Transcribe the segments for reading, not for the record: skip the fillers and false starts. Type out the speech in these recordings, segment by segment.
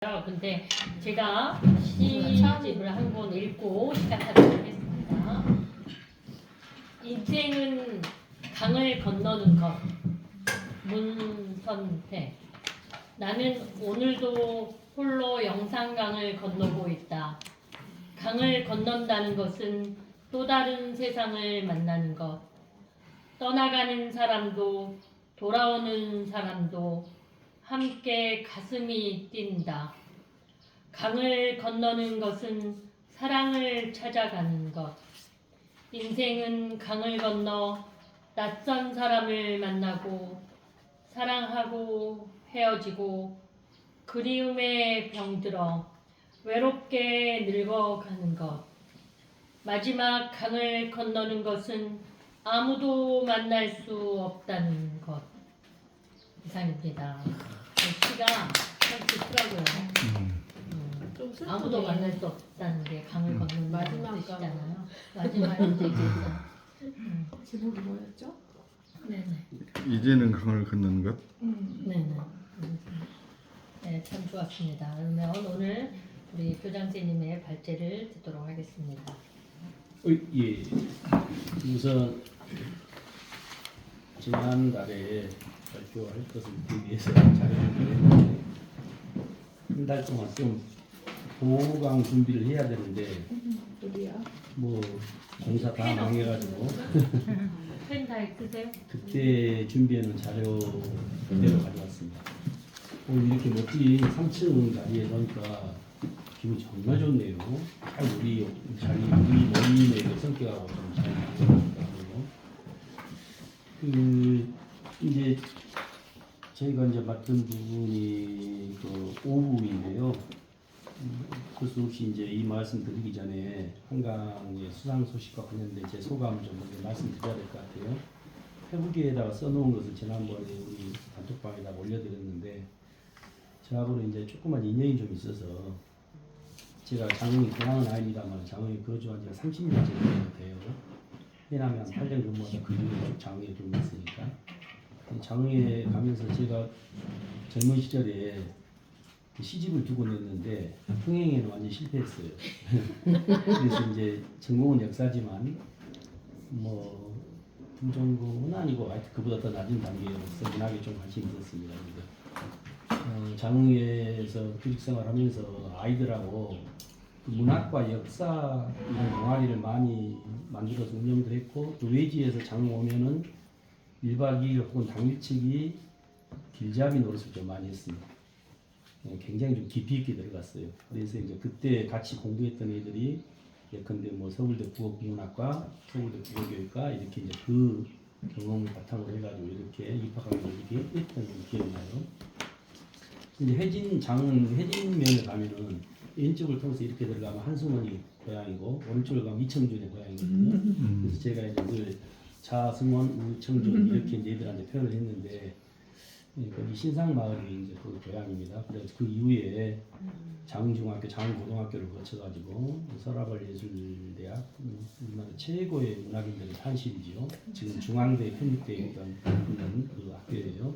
근데 제가 시집을 한 권 읽고 시작하도록 하겠습니다. 인생은 강을 건너는 것. 문선태. 나는 오늘도 홀로 영산강을 건너고 있다. 강을 건넌다는 것은 또 다른 세상을 만나는 것. 떠나가는 사람도 돌아오는 사람도 함께 가슴이 뛴다. 강을 건너는 것은 사랑을 찾아가는 것. 인생은 강을 건너 낯선 사람을 만나고 사랑하고 헤어지고 그리움에 병들어 외롭게 늙어가는 것. 마지막 강을 건너는 것은 아무도 만날 수 없다는 것. 이상입니다. 시가 참 좋더라고요. 아무도 만날 수 없다는 게 강을 건너는 뜻이잖아요. 마지막 얘기에서. 제목이 뭐였죠? 네네. 이제는 강을 건너는 것. 네네. 네, 참 좋았습니다. 그러면 오늘 우리 교장선생님의 발제를 듣도록 하겠습니다. 예. 우선 지난달에 발표할 것을 대비해서 자료를 했는데 한 달 동안 좀 보강 준비를 해야 되는데 어디야? 뭐 공사 다 망해가지고 펜 다 읽으세요? 그때 준비해놓은 자료 그대로 가져왔습니다. 오늘 이렇게 멋진 3층 자리에 놓으니까 기분이 정말 좋네요. 잘 우리 모임의 성격하고 좀 잘 맞는 것 같고 이제 저희가 이제 맡은 부분이 그 오후인데요. 그수 없이 이제 이 말씀 드리기 전에 한강의 수상 소식과 관련된 제 소감 좀 말씀드려야 될 것 같아요. 페북에다가 써놓은 것을 지난번에 우리 단톡방에다가 올려드렸는데 저하고는 이제 조그만 인연이 좀 있어서 제가 장흥이 고향은 아닙니다만 장흥에 거주한 지가 30년째 돼요. 해남에 한 8년 근무하다 그 이후에 쭉 장흥에 근무했으니까 장흥에 가면서 제가 젊은 시절에 시집을 두고 냈는데 흥행에는 완전 실패했어요. 그래서 이제 전공은 역사지만 뭐 부전공은 아니고 하여튼 그보다 더 낮은 단계로서 문학에 좀 관심이 있었습니다. 장흥에서 교직생활하면서 아이들하고 그 문학과 역사 이런 동아리를 많이 만들어서 운영도 했고 또 외지에서 장흥 오면은 1박 2일 혹은 당일치기 길잡이 노릇을 좀 많이 했습니다. 굉장히 좀 깊이 있게 들어갔어요. 그래서 이제 그때 같이 공부했던 애들이 예컨대 뭐 서울대 국어국문학과, 서울대 국어교육과 이렇게 이제 그 경험을 바탕으로 해가지고 이렇게 입학하게 이렇게 했던 기억이 나요. 이제 회진면에 가면은 왼쪽을 통해서 이렇게 들어가면 한승원이 고향이고 오른쪽을 가면 이청준의 고향이거든요. 그래서 제가 이제 늘 자승원, 우청준 이렇게 이제 애들한테 표현을 했는데 거기 신상마을이 이제 그 고향입니다. 그래서 그 이후에 장흥중학교, 장흥고등학교를 거쳐가지고 서라벌예술대학 우리나라 최고의 문학인들의 탄실이지요. 지금 중앙대에 편입되어 있는 그 학교예요.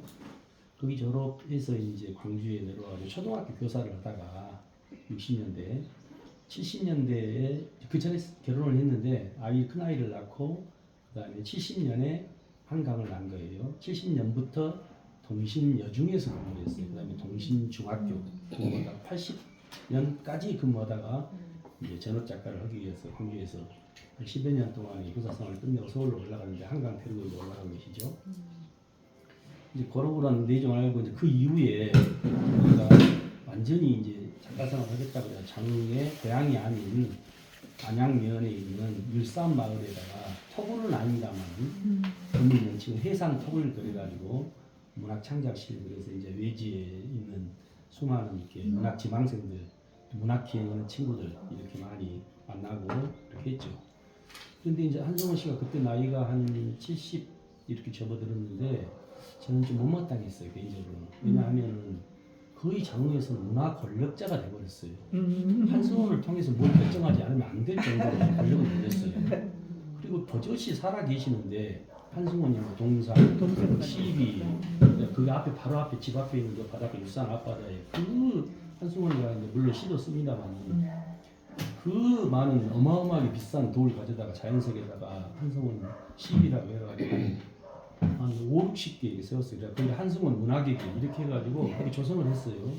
거기 졸업해서 이제 광주에 내려와서 초등학교 교사를 하다가 60년대, 70년대에 그 전에 결혼을 했는데 큰 아이를 낳고 그다음에 70년에 한강을 난 거예요. 70년부터 동신여중에서 근무를 했어요. 그다음에 동신중학교 근무하다가 80년까지 근무하다가 이제 전업 작가를 하기 위해서 광주에서 10여 년 동안의 교사생활을 끝내고 서울로 올라가는데 한강 태릉으로 올라간 것이죠. 이제 그러고라는 내용을 알고 이제 그 이후에 우리가 완전히 이제 작가생활을 하겠다고 해서 장흥의 고향이 아닌 안양면에 있는 율산 마을에다가 토굴은 아닙니다만 거기는 지금 해상 토굴을 그려가지고 문학 창작실 그래서 이제 외지에 있는 수많은 이렇게 문학 지망생들, 문학회에 있는 친구들 이렇게 많이 만나고 이렇게 했죠. 그런데 이제 한성원 씨가 그때 나이가 한 70 이렇게 접어들었는데 저는 좀 못마땅했어요 개인적으로는. 왜냐하면은 거의 장흥에서는 문화 권력자가 돼버렸어요. 한승원을 통해서 뭘 결정하지 않으면 안 될 정도로 권력을 누렸어요. 그리고 버젓이 살아 계시는데 한승원이 뭐 동산, 시비, 그 앞에 바로 앞에 집 앞에 있는 그 바닷가 울산 앞바다에 그 한승원이가 이제 물론 시도 씁니다만 그 많은 어마어마하게 비싼 돌 가져다가 자연석에다가 한승원 시비라고 해가지고 한 5, 60개 세웠어요. 근데 한승원 문화계기 이렇게 해가지고 그렇게 조성을 했어요.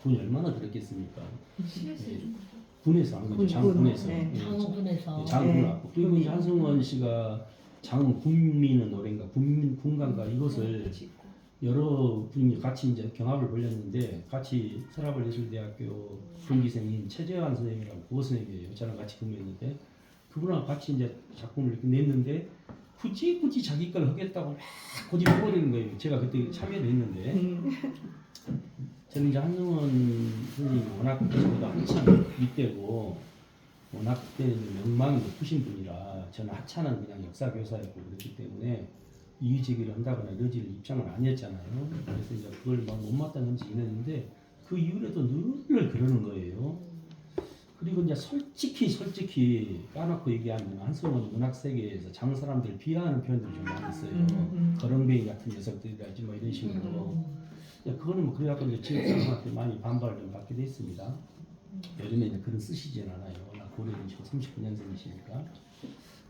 돈이 얼마나 들었겠습니까? 군에서 한 거죠. 장군에서. 네. 장군에서. 장군 왔고 그리고 이제 한승원 씨가 장군민의 노래인가 군간가 이것을 여러 분이 같이 이제 경합을 벌였는데 같이 서라벌예술대학교 동기생인 최재환 선생님이라고 국어 선생님이에요. 저랑 같이 근무했는데 그분하고 같이 이제 작품을 이렇게 냈는데 굳이 자기 걸 하겠다고 막 고집해버리는 거예요. 제가 그때 참여를 했는데 저는 이제 한승원 선생님이 워낙 저보다 한참 밑대고 워낙 그때는 명망이 높으신 분이라 저는 하찮은 그냥 역사 교사였고 그렇기 때문에 이의제기를 한다거나 이러지를 입장은 아니었잖아요. 그래서 이제 그걸 막 못마땅한지 지냈는데 그 이후에도 늘 그러는 거예요. 그리고 이제 솔직히 까놓고 얘기하면 한승원 문학 세계에서 장 사람들 비하하는 표현들이 좀 많이 있어요. 거렁뱅이 같은 녀석들이라지 뭐 이런 식으로. 그거는 뭐 그래갖고 이제 지역 사람한테 많이 반발을 좀 받게 됐습니다. 요즘에 이제 글은 쓰시진 않아요. 고려는 39년생이시니까.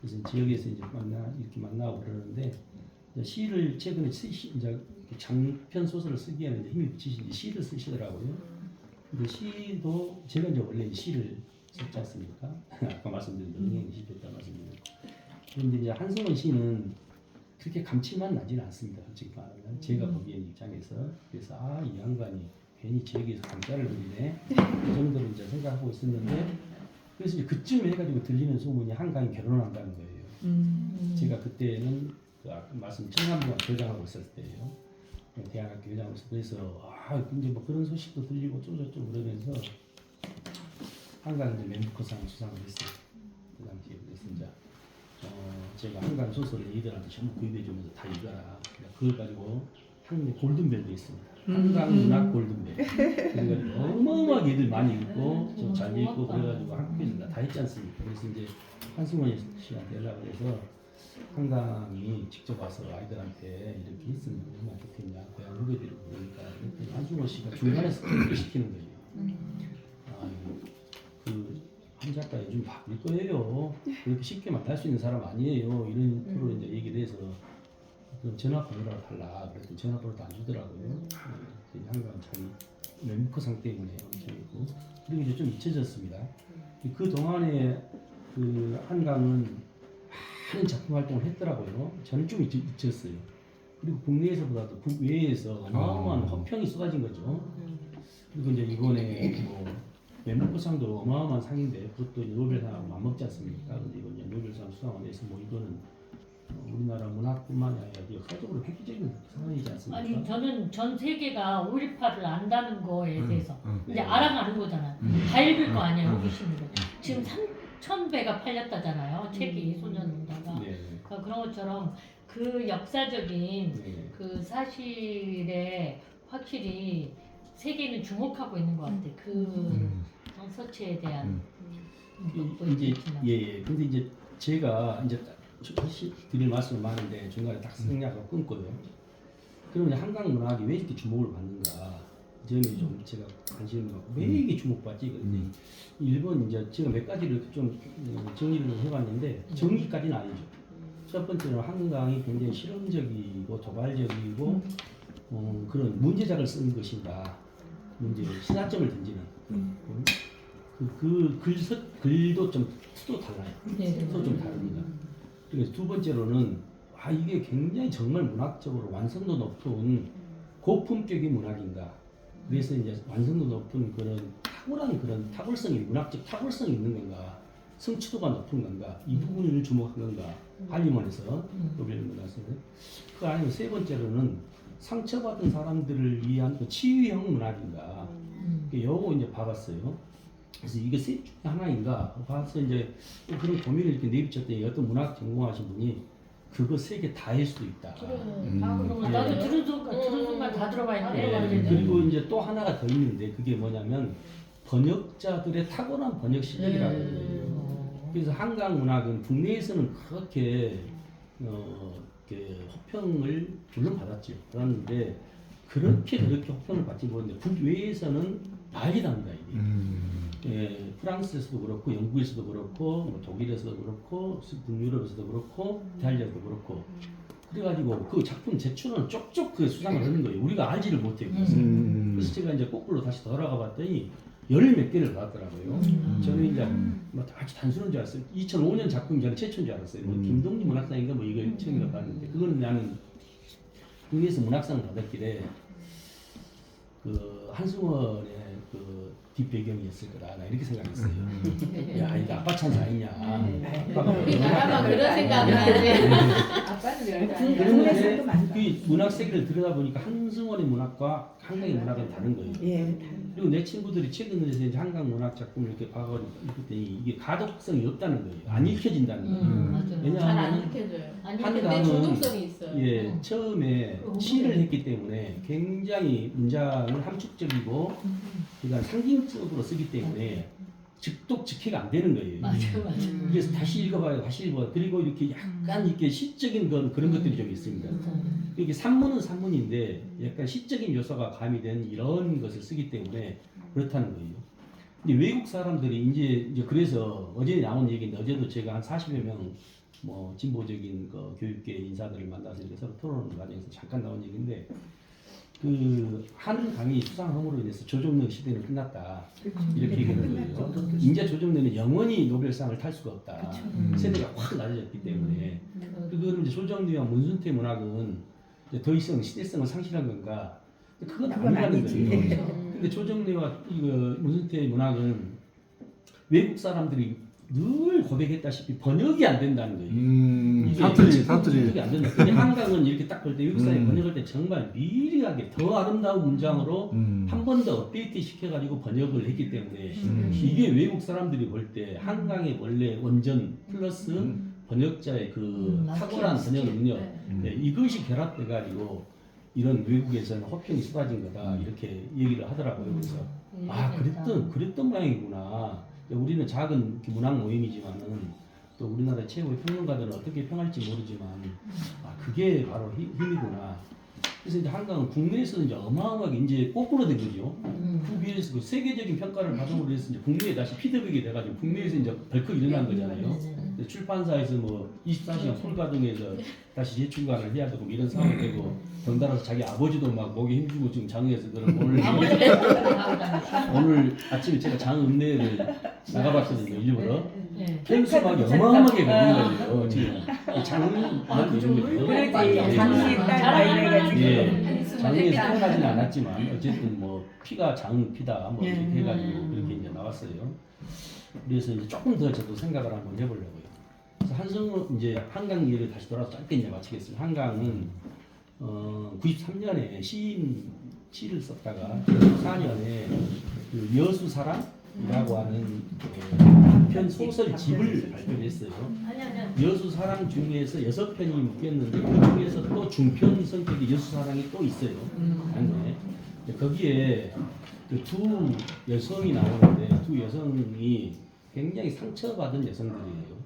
그래서 지역에서 이제 이렇게 만나고 그러는데 시를 최근에 이제 장편 소설을 쓰기에는 이제 힘이 붙이신 시를 쓰시더라고요. 근데 시도 제가 이제 원래 시를 썼지 않습니까? 아까 말씀드린 응행이 시였다 말씀드렸고. 그런데 이제 한승원 시는 그렇게 감칠맛 나지는 않습니다. 솔직히 말하면 제가 보기엔 입장에서 그래서 이 양반이 괜히 지역에서 강짜를 부리네 그 정도로 이제 생각하고 있었는데 그래서 이제 그쯤 해가지고 들리는 소문이 한강이 결혼한다는 거예요. 제가 그때는 그 아까 말씀 청남대학 교장하고 있었을 때예요. 대학교 교장하고 있었을 때 그래서 이제 뭐 그런 소식도 들리고 쪼쪼쪼 그러면서 한강 이제 멘부커상 수상을 했어요. 그 당시에 그래서 이제 제가 한강 소설을 애들한테 전부 구입해주면서 다 읽어라. 그걸 가지고 한국의 골든벨도 있습니다. 한강 문학 골든벨. 그래가지고 어마어마하게 애들 많이 읽고 좀 잘 읽고 그래가지고 학교에서 다 했지 않습니까? 그래서 이제 한승원 씨한테 연락을 해서 한강이 직접 와서 아이들한테 이렇게 했으면 얼마나 좋겠냐. 고향 후배들이 그러니까 한승원 씨가 중간에서 시키는 거예요. 한 작가 요즘 바쁠 거예요. 그렇게 쉽게 만날 수 있는 사람 아니에요. 이런 프로 이제 얘기를 해서 그럼 전화번호라도 달라. 그랬더니 전화번호도 안 주더라고요. 한강 자기 멤버상 때문에 엄청 있고 그리고 이제 좀 잊혀졌습니다. 그 동안에 그 한강은 많은 작품 활동을 했더라고요. 저는 좀 잊혔어요. 그리고 국내에서보다도 국외에서 어마어마한 허평이 쏟아진 거죠. 그리고 이제 이번에 뭐 멤버상도 어마어마한 상인데 그것도 노벨상하고 맞먹지 않습니까? 근데 이번 노벨상 수상을 해서 뭐 이거는 우리나라 문학뿐만이 아니라 역사적으로 획기적인 상황이지 않습니까? 아니 저는 전 세계가 5.18을 안다는 거에 대해서 이제 알아가는 거잖아요. 다 읽을 거 아니에요. 호기심으로. 지금 3,000배가 팔렸다잖아요. 책이 소년문화가. 네. 그러니까 그런 것처럼 그 역사적인 네. 그 사실에 확실히 세계는 주목하고 있는 것 같아. 그 서치에 대한 이제 근데 이제 제가 이제 다시 드릴 말씀이 많은데 중간에 딱 생략하고 끊고요. 그러면 한강 문학이 왜 이렇게 주목을 받는가? 점에 좀 제가 관심을 갖고 왜 이게 주목받지? 그런데 일본 이제 제가 몇 가지를 좀 정리를 해봤는데 정리까지는 아니죠. 첫 번째는 한강이 굉장히 실험적이고 도발적이고 그런 문제작을 쓰는 것인가? 시사점을 던지는 그 글도 좀 투도 달라요. 투도 좀 다릅니다. 그래서 두 번째로는 이게 굉장히 정말 문학적으로 완성도 높은 고품격의 문학인가. 그래서 이제 완성도 높은 그런 탁월한 그런 탁월성이 문학적 탁월성이 있는 건가. 성취도가 높은 건가. 이 부분을 주목한 건가. 한림원에서 노벨문학에서 그 아니면 세 번째로는 상처받은 사람들을 위한 그 치유형 문학인가. 요거 이제 봐봤어요. 그래서 이게 셋 중에 하나인가 봐서 이제 그런 고민을 이렇게 내비쳤더니 어떤 문학 전공하신 분이 그거 세 개 다일 수도 있다. 나도 들은 순간 다 들어가 있네. 그리고 이제 또 하나가 더 있는데 그게 뭐냐면 번역자들의 탁월한 번역 실력이라고 해요. 그래서 한강 문학은 국내에서는 그렇게 호평을 물론 받았죠. 받았는데 그렇게 호평을 받지 못했는데 국외에서는 난리 납니다 이게. 예, 프랑스에서도 그렇고 영국에서도 그렇고 뭐 독일에서도 그렇고 북유럽에서도 그렇고 이탈리아도 그렇고 그래가지고 그 작품 제출은 쪽쪽 그 수상을 하는 거예요. 우리가 알지를 못해요. 그래서 제가 이제 거꾸로 다시 돌아가 봤더니 열 몇 개를 받았더라고요. 저는 이제 뭐 아주 단순한 줄 알았어요. 2005년 작품 저는 최초인 줄 알았어요. 뭐 김동진 문학상인가 뭐 이거 처음에 봤는데 그거는 나는 국내에서 문학상을 받았길래 그 한승원의 그 뒷배경이었을 거다 나 이렇게 생각했어요. 야 이거 아빠 찬스 아니냐. 아빠가 우리나라만 그런 생각을 하지. 아빠는 왜 그런데 그 문학 세계를 들여다보니까 한승원의 문학과 한강의 문학은 다른 거예요. 예. 그리고 내 친구들이 최근에 이제 한강 문학 작품을 이렇게 봐가지고 그랬더니 이게 가독성이 없다는 거예요. 안 읽혀진다는 거예요. 맞아요. 잘 안 왜냐하면 익혀져요. 아니 한강은 근데 중독성이 있어요. 예, 처음에 시를 했기 때문에 굉장히 문장을 함축적이고 그러니까 상징적으로 쓰기 때문에 즉독 즉해가 안 되는 거예요. 맞아요. 그래서 다시 읽어봐요, 다시 읽어봐요. 그리고 이렇게 약간 이렇게 시적인 그런 것들이 좀 있습니다. 이게 산문은 산문인데 약간 시적인 요소가 가미된 이런 것을 쓰기 때문에 그렇다는 거예요. 근데 외국 사람들이 이제 그래서 어제 나온 얘기인데 어제도 제가 한 40여 명 뭐 진보적인 그 교육계 인사들을 만나서 이렇게 서로 토론하는 과정에서 잠깐 나온 얘기인데 그 한강이 수상함으로 인해서 조정래 시대는 끝났다 이렇게 얘기하는 거예요. 이제 조정래는 영원히 노벨상을 탈 수가 없다. 세대가 확 낮아졌기 때문에 그거는 이제 조정래와 문순태 문학은 이제 더 이상 시대성을 상실한 건가? 그건 아니라는 거예요. 근데 조정래와 이거 문순태 문학은 외국 사람들이 늘 고백했다시피 번역이 안 된다는 거예요. 사투리. 번역이 안 된다. 근데 한강은 이렇게 딱 볼 때 외국 사람이 번역할 때 정말 미리하게 더 아름다운 문장으로 한 번 더 업데이트 시켜가지고 번역을 했기 때문에 이게 외국 사람들이 볼 때 한강의 원래 원전 플러스 번역자의 그 탁월한 번역 능력 네, 이것이 결합돼가지고 이런 외국에서는 호평이 쏟아진 거다 이렇게 얘기를 하더라고요. 그래서 아 그랬던 모양이구나. 우리는 작은 문학 모임이지만은 또 우리나라 최고의 평론가들은 어떻게 평할지 모르지만 아 그게 바로 힘이구나. 그래서 이제 한강은 국내에서는 이제 어마어마하게 이제 거꾸로 된 거죠. 국외에서 그 세계적인 평가를 받음으로 해서 이제 국내에 다시 피드백이 돼가지고 국내에서 이제 벌컥 일어난 거잖아요. 출판사에서 뭐 24시간 풀가동해서 다시 재출간을 해야 되고 이런 상황이 되고 덩달아서 자기 아버지도 막 목이 힘주고 지금 장에서 그런 오늘 아침에 제가 장 읍내를 나가봤거든요 일부러. 펜수막이 어마어마하게 걸린 거예요 지금 장은 안 이런 거예요. 그렇지. 장이 있다 이래가지고. 예, 장에서 태어나지는 않았지만 어쨌든 뭐 피가 장 피다 뭐 이렇게 해가지고 그렇게 이제 나왔어요. 그래서 이제 조금 더 저도 생각을 한번 해보려고요. 그래서 한성은 이제 한강 얘기를 다시 돌아서 짧게 이제 마치겠습니다. 한강은 93년에 시를 썼다가 94년에 그 여수사랑이라고 하는 단편 소설 집을 발표를 했어요. 여수사랑 중에서 6편이 묶였는데 그 중에서 또 중편 성격의 여수사랑이 또 있어요. 한강에. 거기에 그 두 여성이 나오는데 두 여성이 굉장히 상처받은 여성들이에요.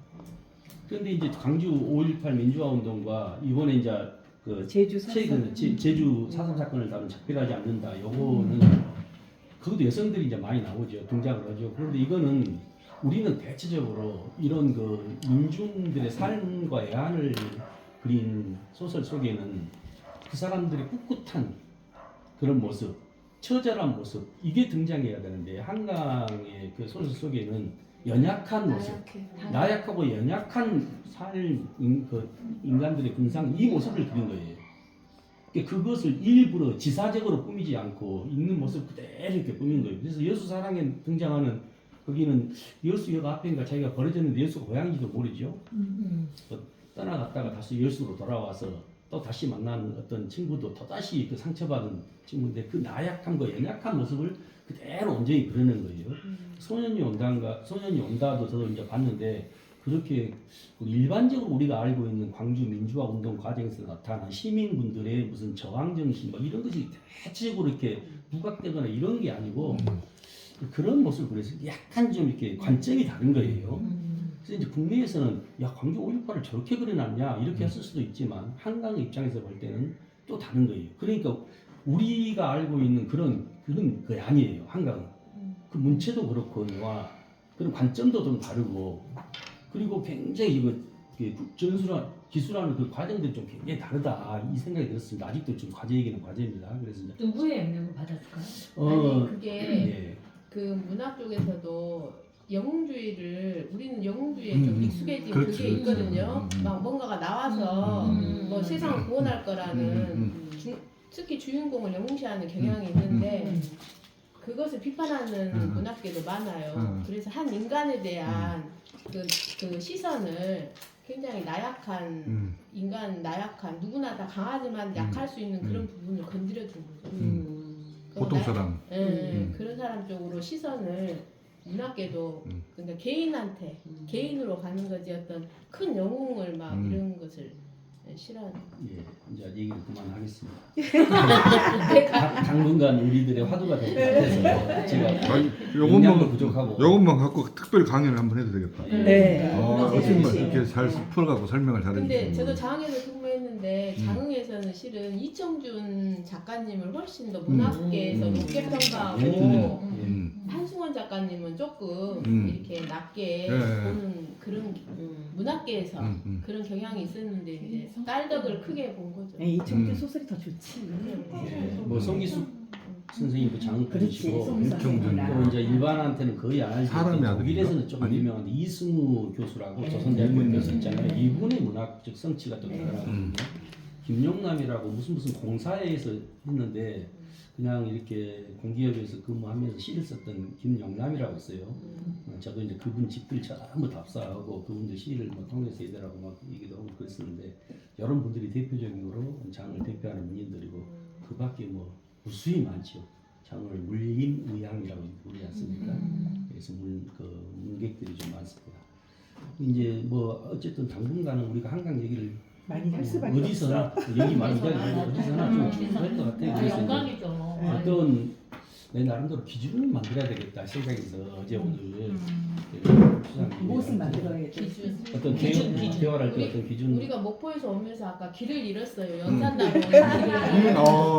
그런데 이제 광주 5.18 민주화 운동과 이번에 이제 그 제주 제주 4.3 사건을 다룬 작별하지 않는다. 요거는 그것도 여성들이 이제 많이 나오죠. 등장을 하죠. 그런데 이거는 우리는 대체적으로 이런 그 민중들의 삶과 애환을 그린 소설 속에는 그 사람들의 꿋꿋한 그런 모습, 처절한 모습 이게 등장해야 되는데 한강의 그 소설 속에는 연약한 모습, 나약하고 연약한 그 인간들의 군상 이 모습을 그린 거예요. 그것을 일부러 지사적으로 꾸미지 않고 있는 모습 그대로 이렇게 꾸민 거예요. 그래서 여수 사랑에 등장하는 거기는 여수역 앞인가 자기가 버려졌는데 여수가 고향인지도 모르죠. 떠나갔다가 다시 여수로 돌아와서 또 다시 만난 어떤 친구도 또 다시 그 상처받은 친구인데 그 나약함과 연약한 모습을 그대로 온전히 그리는 거예요. 소년이 온다도 저도 이제 봤는데 그렇게 일반적으로 우리가 알고 있는 광주 민주화 운동 과정에서 나타난 시민분들의 무슨 저항 정신 뭐 이런 것이 대체적으로 이렇게 부각되거나 이런 게 아니고 그런 모습을 그려서 약간 좀 이렇게 관점이 다른 거예요. 그래서 이제 국내에서는 야 광주 5.18을 저렇게 그려놨냐 이렇게 했을 수도 있지만 한강의 입장에서 볼 때는 또 다른 거예요. 그러니까 우리가 알고 있는 그런 게 아니에요. 한강은 그 문체도 그렇고 영화 그런 관점도 좀 다르고 그리고 굉장히 이거 전술화 기술하는 그 과정들이 좀 굉장히 다르다 이 생각이 들었습니다. 아직도 좀 과제 얘기는 과제입니다. 그래서 이제 누구의 영향을 받았을까요? 아니 그게 예. 그 문학 쪽에서도 영웅주의를 우리는 영웅주의에 좀 음. 익숙해진 그렇지, 그게 그렇지. 있거든요. 막 뭔가가 나와서 음. 세상을 구원할 거라는 특히 주인공을 영웅시하는 경향이 있는데 그것을 비판하는 문학계도 많아요. 그래서 한 인간에 대한 그 시선을 굉장히 나약한 인간 나약한 누구나 다 강하지만 약할 수 있는 그런 부분을 건드려 준 거죠. 보통 사람. 그런 사람 쪽으로 시선을 문학계도 그러니까 개인한테 개인으로 가는 거지 어떤 큰 영웅을 막 이런 것을 싫어하는. 예, 이제 얘기를 그만하겠습니다. 당분간 우리들의 화두가 될 것 같아서 제가 아니, 영양도 부족하고. 요것만 갖고 특별 강연을 한번 해도 되겠다. 네. 어떤 걸 이렇게 잘 풀어갖고 설명을 근데 잘해주시는 저도 장흥에서 근무했는데 장흥에서는 실은 이청준 작가님을 훨씬 더 문학계에서 높게 평가하고 한승원 작가님은 조금 이렇게 낮게 보는 그런 문학계에서 그런 경향이 있었는데 이제 딸덕을 크게 본 거죠. 이청준 소설이 더 좋지. 예, 뭐 송기숙 선생님도 장군이시고 이청준. 또 이제 일반한테는 거의 안 알지. 사람이 아들인가? 독일에서는 좀 아니? 유명한데 이승우 교수라고 조선대학교 교수 있잖아요. 이분의 문학적 성취가 또 대단하거든요. 김용남이라고 무슨 공사에서 했는데 그냥 이렇게 공기업에서 근무하면서 시를 썼던 김용남이라고 있어요. 저도 이제 그분 집들 전부 답사하고 그분들 시를 뭐 통해서 얘들하고 막 얘기도 하고 그랬었는데 여러 분들이 대표적으로 장을 대표하는 문인들이고 그밖에 뭐 무수히 많죠. 장을 물림의향이라고 부르지 않습니까? 그래서 문객들이 좀 많습니다. 이제 뭐 어쨌든 당분간은 우리가 한강 얘기를 많이 할 수밖에 어디서나 얘기 많이 하고 어디서나 좀 중요할 것 같아요. 그래서 이제 영광이죠. 어떤 내 나름대로 기준을 만들어야 되겠다 생각해서 어제 오늘 무엇을 만들어야 돼? 기준. 어떤 기준. 대화를 할 때 어떤 기준 우리가 목포에서 오면서 아까 길을 잃었어요. 연산나무 길을.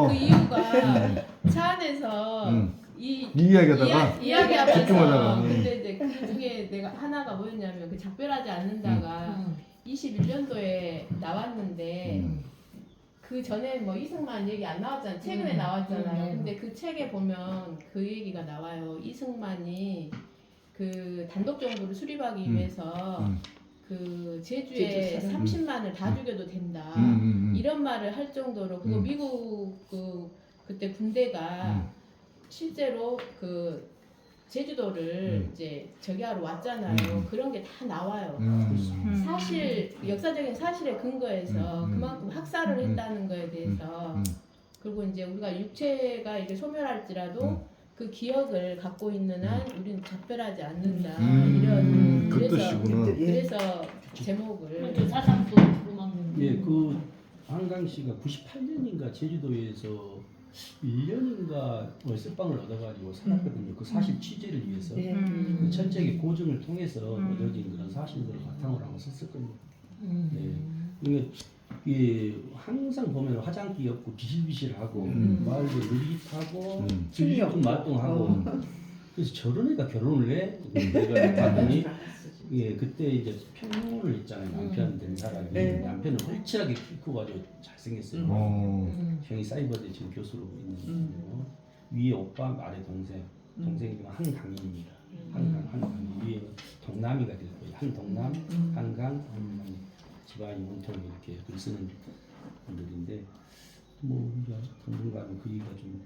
그 이유가 차 안에서 이야기하다가 이야기하면서 집중하다가. 근데 이제 그 중에 내가 하나가 뭐였냐면 그 작별하지 않는다가 21년도에 나왔는데 그 전에 뭐 이승만 얘기 안 나왔잖아요. 최근에 나왔잖아요. 근데 그 책에 보면 그 얘기가 나와요. 이승만이 그 단독 정부를 수립하기 위해서 그 제주에 30만을 다 죽여도 된다. 이런 말을 할 정도로 그거 미국 그때 군대가 실제로 그 제주도를 이제 저기 하러 왔잖아요. 그런 게 다 나와요. 사실 역사적인 사실에 근거해서 그만큼 학살을 했다는 거에 대해서 그리고 이제 우리가 육체가 이게 소멸할지라도 그 기억을 갖고 있는 한 우리는 작별하지 않는다 이런 그 뜻이구나. 그래서 제목을 그 사상도 음악용. 예, 그 한강씨가 98년인가 제주도에서 1년인가 월세방을 얻어가지고 살았거든요. 그 사실 취재를 위해서 그 철저하게 고증을 통해서 얻어진 그런 사실들을 바탕으로 한번 썼었거든요. 네. 그러니까 이게 항상 보면 화장기 없고 비실비실하고 말도 느릿하고 즐겁고 말똥하고 그래서 저런 애가 결혼을 해? 내가 봤더니 예, 그때 이제 평론을 했잖아요. 남편 된 사람이 남편은 홀칠하게 키 크고가지고 잘생겼어요. 형이 사이버대 지금 교수로 있는 위에 오빠, 아래 동생. 동생이지만 한강인입니다. 한강 위에 동남이가 될 거예요. 한동남, 한강, 집안이 온통 이렇게 글 쓰는 분들인데 뭐 이제 당분간 그 얘기가 좀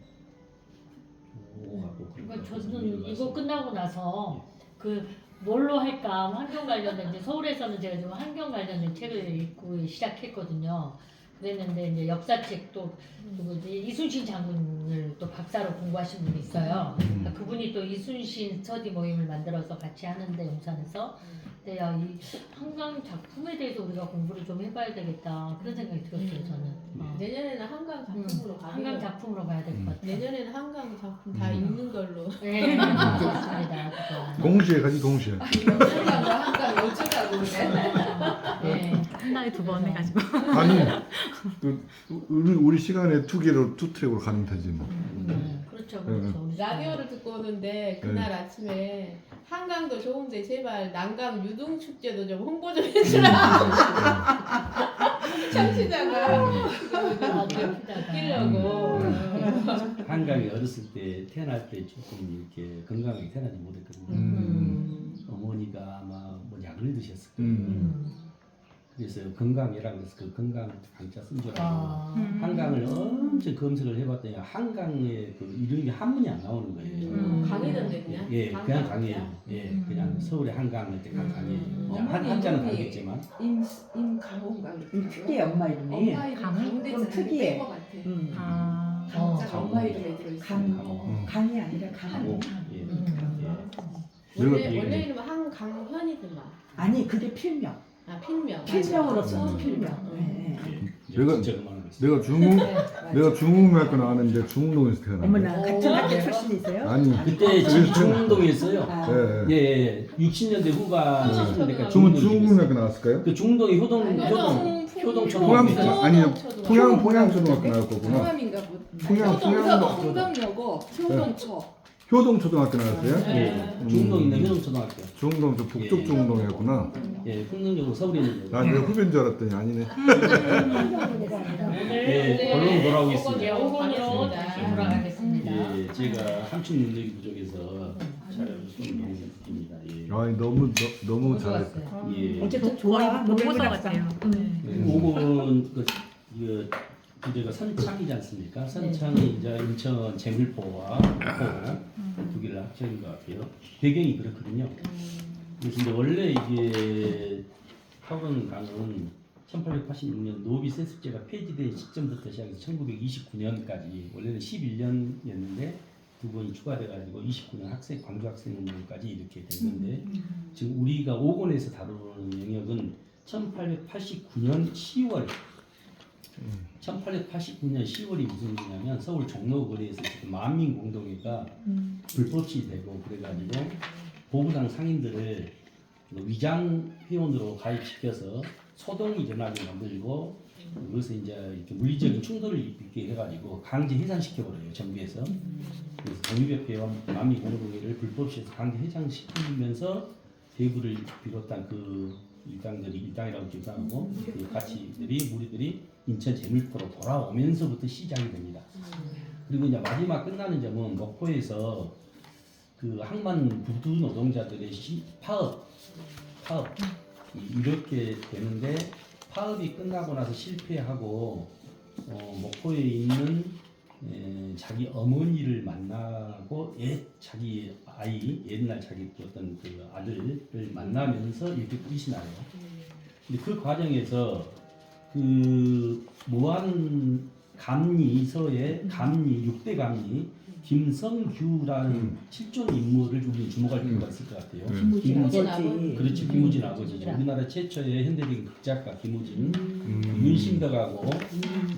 오가고. 그러니까 저는 이거 끝나고 나서 그 뭘로 할까 환경 관련된 이제 서울에서는 제가 좀 환경 관련된 책을 읽고 시작했거든요. 그랬는데 이제 역사책도 누구지 이순신 장군을 또 박사로 공부하신 분이 있어요. 그러니까 그분이 또 이순신 스터디 모임을 만들어서 같이 하는데 용산에서 근데 야, 이 한강 작품에 대해서 우리가 공부를 좀 해봐야 되겠다 그런 생각이 들었어요. 저는 내년에는 한강 작품으로 가요. 한강 작품으로 가야 될 것 같아요. 내년에는 한강 작품 다 읽는 걸로. 네, 좋습니다. 그거. 동시에 가지 동시에. 한강 어쩌라고 그래? 네. 한 달에 2번 해가지고. 아니 그 우리 시간에 두 트랙으로 가면 되지 뭐. 그렇죠. 그렇죠, 그렇죠. 우리 라디오를 듣고 오는데 그날 아침에 한강도 좋은데 제발 난강 유등 축제도 좀 홍보 좀 해주라. 청취자가 아, 그거 웃기다가. 웃기려고. 한강에 어렸을 때 태어날 때 조금 이렇게 건강하게 태어나지 못했거든요. 어머니가 아마 뭐 약을 드셨을 거예요. 그래서 건강이라고 해서 그 건강 강자 쓴 줄 알고 아, 한강을 엄청 검색을 해봤더니 한강에 그 이름이 한문이 안 나오는 거예요. 강이던데 그냥. 예, 그냥 강이에요. 예, 그냥 서울의 한강 이렇게 강이에요. 그냥 한자는 다르겠지만 임강호인가 특이해 엄마 이름이. 엄마 이름 강? 강대 좀 특이해. 뺀것 같아. 아, 강자가 강. 엄마 이름에 들어있어. 강 강이 아니라 강. 강호. 예. 원래 이름은 한강현이더만. 아니 그게 필명. 아 필명. 필명으로 맞아. 써서 필명. 음. 네. 내가- 진짜 그만하고 있어요. 내가 중국 내가 중국학교 나왔는데 중동에서 태어났네. 어머나 같은 오. 학교 출신이세요? 아니 그때 집이 중동이었어요. 아, 예. 예, 60년대 후반 아, 그러니까 중국학교 나왔을까요? 그 중동이 효동 포항 초등학교. 아니 포양 초등학교 나올 거구나. 포항인가 보. 포항도 홍덕여고 효동초. 효동 초등학교 나왔어요? 예, 중동 있는 효동 초등학교. 중동 저 북쪽 중동이었구나. 예, 풍능적으로 서울에 있는 나 내가 후배인 줄 알았더니 아니네. 예, 본론 돌아오고 이제 있습니다. 5번으로 다시 돌아가겠습니다. 예, 제가 함축 능력이 부족해서 잘못입니다. 예. 아 너무 잘했어. 좋았어요. 예. 어쨌든 좋아. 보고서 같아요. 오건 그 제가 선창이지 않습니까? 선창이 이제 인천 제물포와 포 두 개를 합쳐진 것 같아요. 배경이 그렇거든요. 그래서 이제 원래 이게 학원강은 1886년 노비 세습제가 폐지된 시점부터 시작해서 1929년까지 원래는 11년이었는데 두 번이 추가돼가지고 29년 광주 학생운동까지 이렇게 됐는데 지금 우리가 5권에서 다루는 영역은 1889년 10월 1889년 10월이 무슨 일이냐면 서울 종로거리에서 지금 만민공동회가 불법시 되고 그래가지고 보부당 상인들을 위장 회원으로 가입시켜서 소동이 일어나게 만들고 그것을 이제 이렇게 물리적인 충돌을 일으키게 해가지고 강제 해산시켜버려요 정부에서. 그래서 독립협회와 만민공동회를 불법시해서 강제 해산시키면서 대구를 비롯한 그 일당이라고 기억하고 그 가치들이 무리들이 인천 제물포로 돌아오면서부터 시작이 됩니다. 그리고 이제 마지막 끝나는 점은 목포에서 그 항만 부두 노동자들의 파업 이렇게 되는데 파업이 끝나고 나서 실패하고 목포에 있는 자기 어머니를 만나고 자기 아이 옛날 자기 어떤 그 아들을 만나면서 이렇게 끝이 나요. 근데 그 과정에서 그 무한 감리서의 감리 6대 감리 김성규라는 실존 인물을 우리 주목할 필요가 있을 것 같아요. 김우진 아버지. 그렇지 김우진 아버지죠. 우리나라 최초의 현대적인 극작가 김우진, 윤심덕하고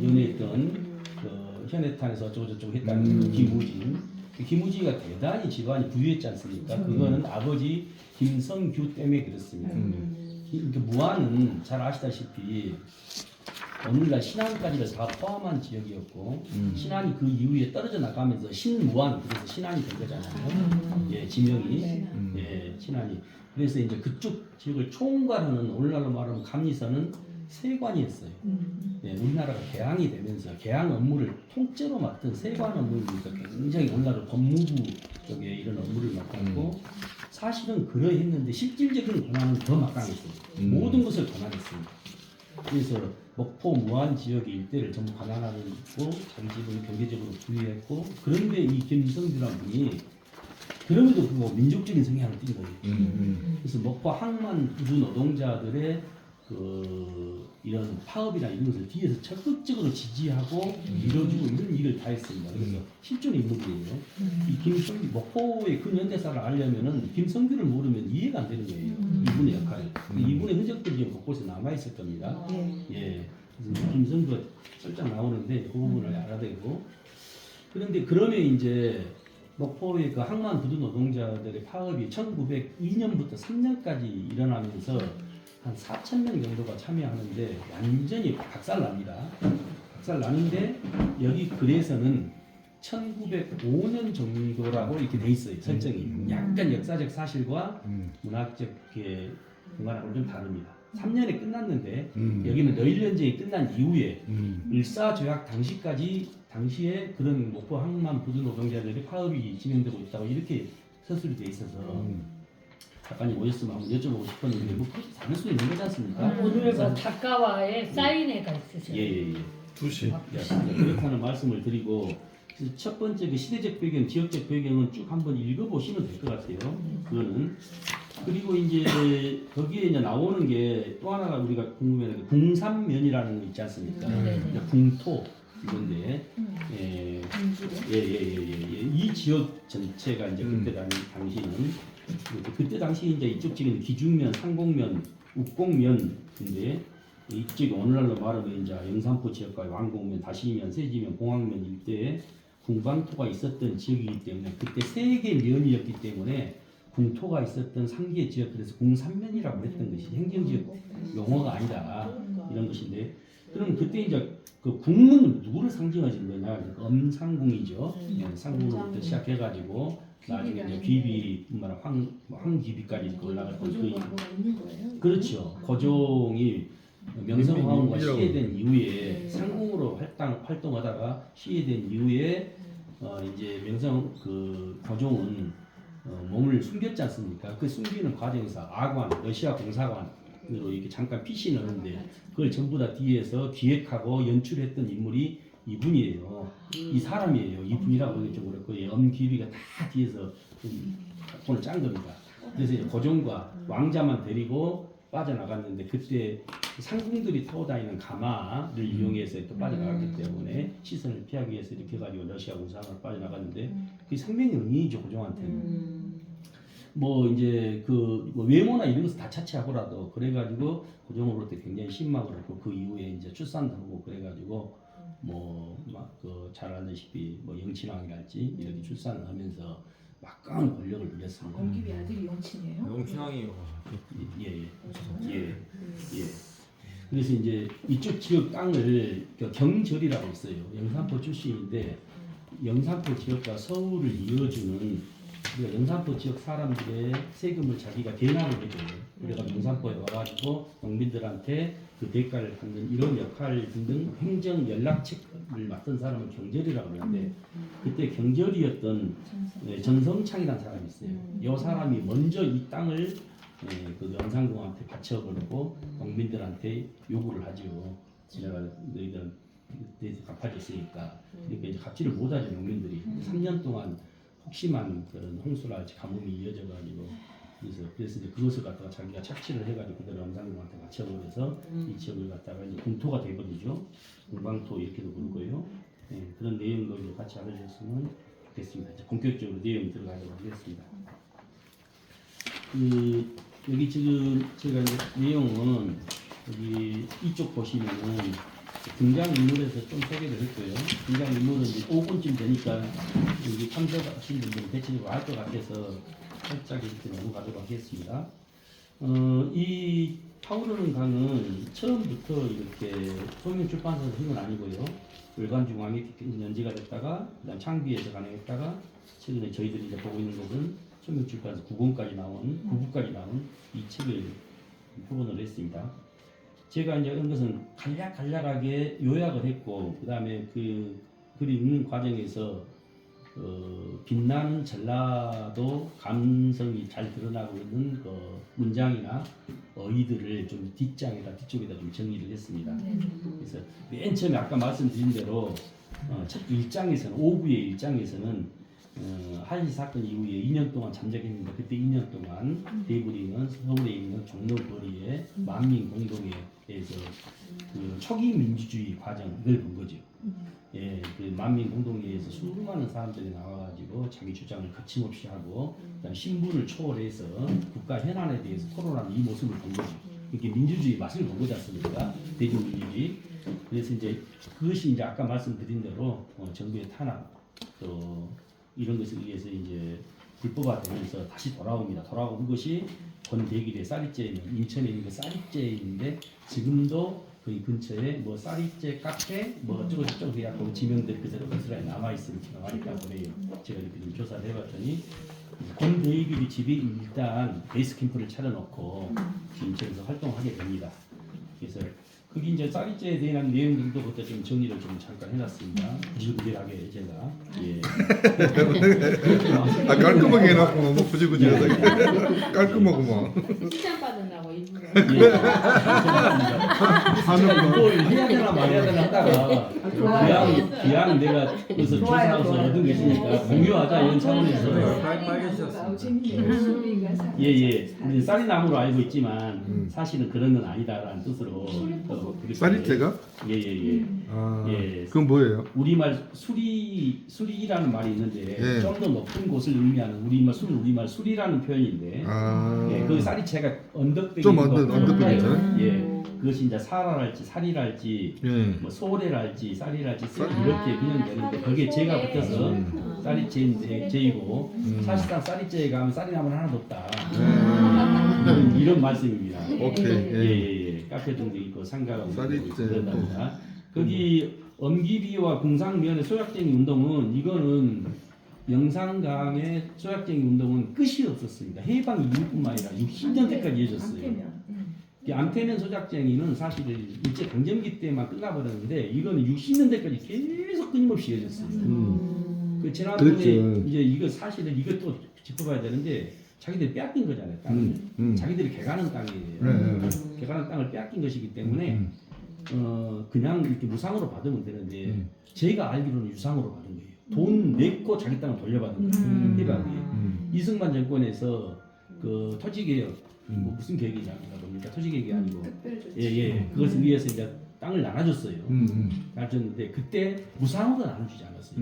연애했던 그 현해탄에서 어쩌고저쩌고 했다는 그 김우진. 그 김우진이가 대단히 집안이 부유했지 않습니까? 그거는 아버지 김성규 때문에 그렇습니다. 이렇게 무안은 잘 아시다시피 오늘날 신안까지를 다 포함한 지역이었고 신안이 그 이후에 떨어져 나가면서 신무안 그래서 신안이 된 거잖아요. 예, 지명이 예, 신안이 그래서 이제 그쪽 지역을 총괄하는 오늘날로 말하면 감리서는 세관이었어요. 예, 우리나라가 개항이 되면서 개항 업무를 통째로 맡은 세관 업무니까 굉장히 오늘날은 법무부 쪽에 이런 업무를 맡았고 사실은 그러했는데 실질적인 권한은 더 막강했어요. 모든 것을 권한했습니다. 그래서 목포 무안 지역의 일대를 전부 관할하고 자기 집은 경제적으로 부유했고 그런데 이 김성규라는 분이 그럼에도 불구하고 민족적인 성향을 띈 거예요. 그래서 목포 항만 부두 노동자들의 그 이런 파업이나 이런 것을 뒤에서 적극적으로 지지하고 밀어주고 이런 일을 다 했습니다. 그래서 실존 인물이에요. 이 김성규 목포의 근현대사를 알려면은 김성규를 모르면 이해가 안 되는 거예요. 이분의 역할. 이분의 흔적들이 지금 곳곳에 남아 있을 겁니다. 예. 그래서 김성규가 살짝 나오는데 그 부분을 알아야 되고. 그런데 그러면 이제 목포의 그 항만 부두 노동자들의 파업이 1902년부터 3년까지 일어나면서 한 4,000명 정도가 참여하는데 완전히 박살납니다. 박살나는데 여기 글에서는 1905년 정도라고 이렇게 돼 있어요. 설정이. 약간 역사적 사실과 문학적 공간하고는 좀 다릅니다. 3년에 끝났는데 여기는 러일전쟁이 끝난 이후에 일사조약 당시에 그런 목포 항만 부두 노동자들이 파업이 진행되고 있다고 이렇게 서술이 돼 있어서 작가님 오셨으면 한번 여쭤보고 싶었는데 뭐 그렇게 다를 수 있는 거지 않습니까? 오늘 그 작가와의 사인회가 있으셔요. 예예예. 2시. 그렇다는 말씀을 드리고 첫 번째 그 시대적 배경, 지역적 배경은 쭉 한번 읽어보시면 될 것 같아요. 그거는 그리고 이제 거기에 이제 나오는 게 또 하나가 우리가 궁금해하는 게 궁삼면이라는 거 있지 않습니까? 네네. 궁토 이건데 예예예예 이 지역 전체가 이제 그때 당시는 그때 당시 이제 이쪽 지역은 기중면, 상공면, uk공면인데 이쪽이 오늘날로 말하면 이제 영산포 지역과 왕곡면, 다시면, 세지면, 공항면 일대에 궁방토가 있었던 지역이기 때문에 그때 세 개 면이었기 때문에 궁토가 있었던 3개 지역 그래서 궁삼면이라고 했던 것이 행정지역 용어가 아니다 이런 것인데 그럼 그때 이제 그 궁은 누구를 상징하신 거냐? 엄상궁이죠. 상궁으로부터 시작해가지고 나중에 이제 귀비뿐만 아니라 황귀비까지 이렇게 올라갔던 그 그렇죠. 고종이 명성황후가 시해된 이후에 상궁으로 활동하다가 시해된 이후에 이제 명성 그 고종은 몸을 숨겼지 않습니까? 그 숨기는 과정에서 아관, 러시아 공사관으로 이렇게 잠깐 피신을 하는데 그걸 전부 다 뒤에서 기획하고 연출했던 인물이 이분이에요. 이 사람이에요. 이분이라고 하기 좀 그렇고 엄귀비가 다 뒤에서 손을 짠 겁니다. 그래서 이제 고종과 왕자만 데리고 빠져나갔는데 그때 상궁들이 타고 다니는 가마를 이용해서 또 빠져나갔기 때문에 시선을 피하기 위해서 이렇게 해가지고 러시아 공사관으로 빠져나갔는데 그게 생명의 은인이죠 고종한테는. 뭐 이제 그뭐 외모나 이런 것을 다 차치하고라도 그래가지고 고종으로부터 굉장히 신망을 했고 그 이후에 이제 출산도 하고 그래가지고 뭐 막 그 잘 알다시피 뭐 영친왕이랄지 이렇게 출산을 하면서 막강한 권력을 누렸습니다. 엄기비 아들이 영친이에요? 영춘왕이 예. 그래서 이제 이쪽 지역 땅을 경절이라고 있어요. 영산포 출신인데 영산포 지역과 서울을 이어주는 우리가 영산포 지역 사람들의 세금을 자기가 대납을 해줘요. 그래서 영산포에 와가지고 농민들한테 그 대가를 받는 이런 역할 등등 행정 연락책을 맡은 사람을 경절이라고 하는데 그때 경절이었던 전성창이라는 사람이 있어요. 이 사람이 먼저 이 땅을 그 영산공한테 바쳐버리고 농민들한테 요구를 하죠. 내가 너희들 대해서 갚아줬으니까. 그러니까 이제 갚지를 못하죠 농민들이. 3년 동안 혹심한 그런 홍수랄지 가뭄이 이어져가지고 그래서 이제 그것을 갖다가 자기가 착취를 해가지고 그대로 영산공한테 바쳐버려서 이 지역을 갖다가 이제 공토가 되버리죠. 공방토 이렇게도 부르고요. 그런 내용도 이제 같이 알아주셨으면 좋겠습니다. 이제 본격적으로 내용 들어가도록 하겠습니다. 여기 지금 제가 이제 내용은 여기 이쪽 보시면은 등장인물에서 좀 소개를 했고요. 등장인물은 이제 5분쯤 되니까 여기 참석하신 분들은 대체적으로 알 것 같아서 살짝 이렇게 넘어가도록 하겠습니다. 이 타오르는 강은 처음부터 이렇게 소명출판사에서 한 건 아니고요. 월간중앙에 연재가 됐다가 그다음 창비에서 가능했다가 최근에 저희들이 이제 보고 있는 것은 소명출판사 9권까지 나온 9부까지 나온 이 책을 표본을 했습니다. 제가 이제 이런 것은 간략하게 요약을 했고 그 다음에 그 글을 읽는 과정에서 빛나는 전라도 감성이 잘 드러나고 있는 그 문장이나 어휘들을 좀 뒤쪽에다 좀 정리를 했습니다. 그래서 맨 처음에 아까 말씀드린 대로 첫 1장에서는 5부의 1장에서는 한시 사건 이후에 2년 동안 잠적했는데 그때 2년 동안 대부리는 서울에 있는 종로거리의 만민공동회에서 그 초기 민주주의 과정을 본 거죠. 예, 그 만민공동회에서 수많은 사람들이 나와가지고 자기 주장을 거침없이 하고 그다음 신분을 초월해서 국가 현안에 대해서 토론하는 이 모습을 본 거죠. 이게 민주주의 맛을 본 거지 않습니까? 대중민주주의. 그래서 이제 그것이 이제 아까 말씀드린 대로 정부의 탄압 또 이런 것에 의해서 이제 불법화되면서 다시 돌아옵니다. 돌아온 것이 권대길의 쌀이죄는 인천에 있는 쌀이죄인데 지금도 거기 근처에 뭐 쌀이째 카페 뭐 어쩌고 저쩌고 해갖고 지명들 그대로 고스란히 남아있다고 그래요. 제가 이렇게 좀 조사를 해봤더니 권대길이 집이 일단 베이스 캠프를 차려놓고 인천에서 활동하게 됩니다. 그래서 거기 이제 쌀이째에 대한 내용들도 그때 좀 정리를 좀 잠깐 해놨습니다. 구질구질하게 제가 아 깔끔하게 해놨고 뭐 구질구질하다. 깔끔하구만. 칭찬 받으려고 일부러. 뭐 해야 되나 말해야 되나 하다가 그냥 내가 그래서 조사하고서 얻은 게 있으니까 공유하자 이런 차원에서 예예 우리 쌀이나무로 알고 있지만 사실은 그런 건 아니다라는 뜻으로 쌀이째가? 예예예 아 예. 그건 뭐예요? 우리말 수리라는 말이 있는데 예. 좀 더 높은 곳을 의미하는 우리말 수리라는 표현인데 아 예, 그 쌀이채가 언덕배기 좀 언덕배기죠? 예, 그것이 이제 사라랄지 살이랄지 예. 뭐 소래랄지 쌀이랄지 이렇게 그냥 되는데 거기에 제가 붙어서 쌀이채인데 제이고 사실상 쌀이채에 가면 쌀이나무는 하나도 없다 이런 말씀입니다. 오케이. 예. 카페 등도 있고 상가가 쌀이채 그런답니다. 거기 엄기비와 공상면의 소약쟁이 운동은 이거는 영산강의 소약쟁이 운동은 끝이 없었습니다. 해방 이후뿐만 아니라 60년대까지 이어졌어요. 암태면 소작쟁이는 사실 일제 강점기 때만 끝나버렸는데 이거는 60년대까지 계속 끊임없이 이어졌어요. 그 지난번에 그렇죠. 이제 이거 사실은 이것도 짚어봐야 되는데 자기들이 빼앗긴 거잖아요. 땅을. 자기들이 개가는 땅이에요. 개가는 땅을 빼앗긴 것이기 때문에 그냥 이렇게 무상으로 받으면 되는데 저희가 알기로는 유상으로 받은 거예요. 돈 냈고 자기 땅을 돌려받은 거예요. 해방이. 이승만 정권에서 그 토지개혁 뭐 무슨 계획이냐 봅니까? 토지개혁이 아니고 예예 그것을 위해서 이제 땅을 나눠줬어요. 나눠줬는데 그때 무상으로 나눠주지 않았어요.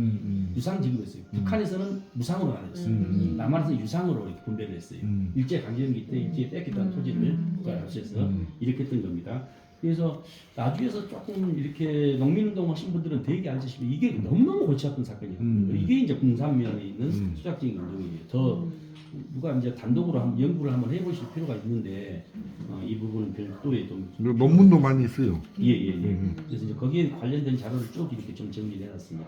유상지구로 했어요. 북한에서는 무상으로 나눠줬어요. 남한에서는 유상으로 이렇게 분배를 했어요. 일제 강점기 때 일제 뺏겼던 토지를 국가에 합쳐서 이렇게 했던 겁니다. 그래서 나중에서 조금 이렇게 농민운동 하신 분들은 되게 앉으시면 이게 너무너무 골치 아픈 사건이에요. 이게 이제 공산면에 있는 수작적인 운동이에요. 더 누가 이제 단독으로 한번 연구를 한번 해보실 필요가 있는데 이 부분은 별도의 좀 논문도 많이 있어요. 예예예. 그래서 이제 거기에 관련된 자료를 쭉 이렇게 좀 정리를 해놨습니다.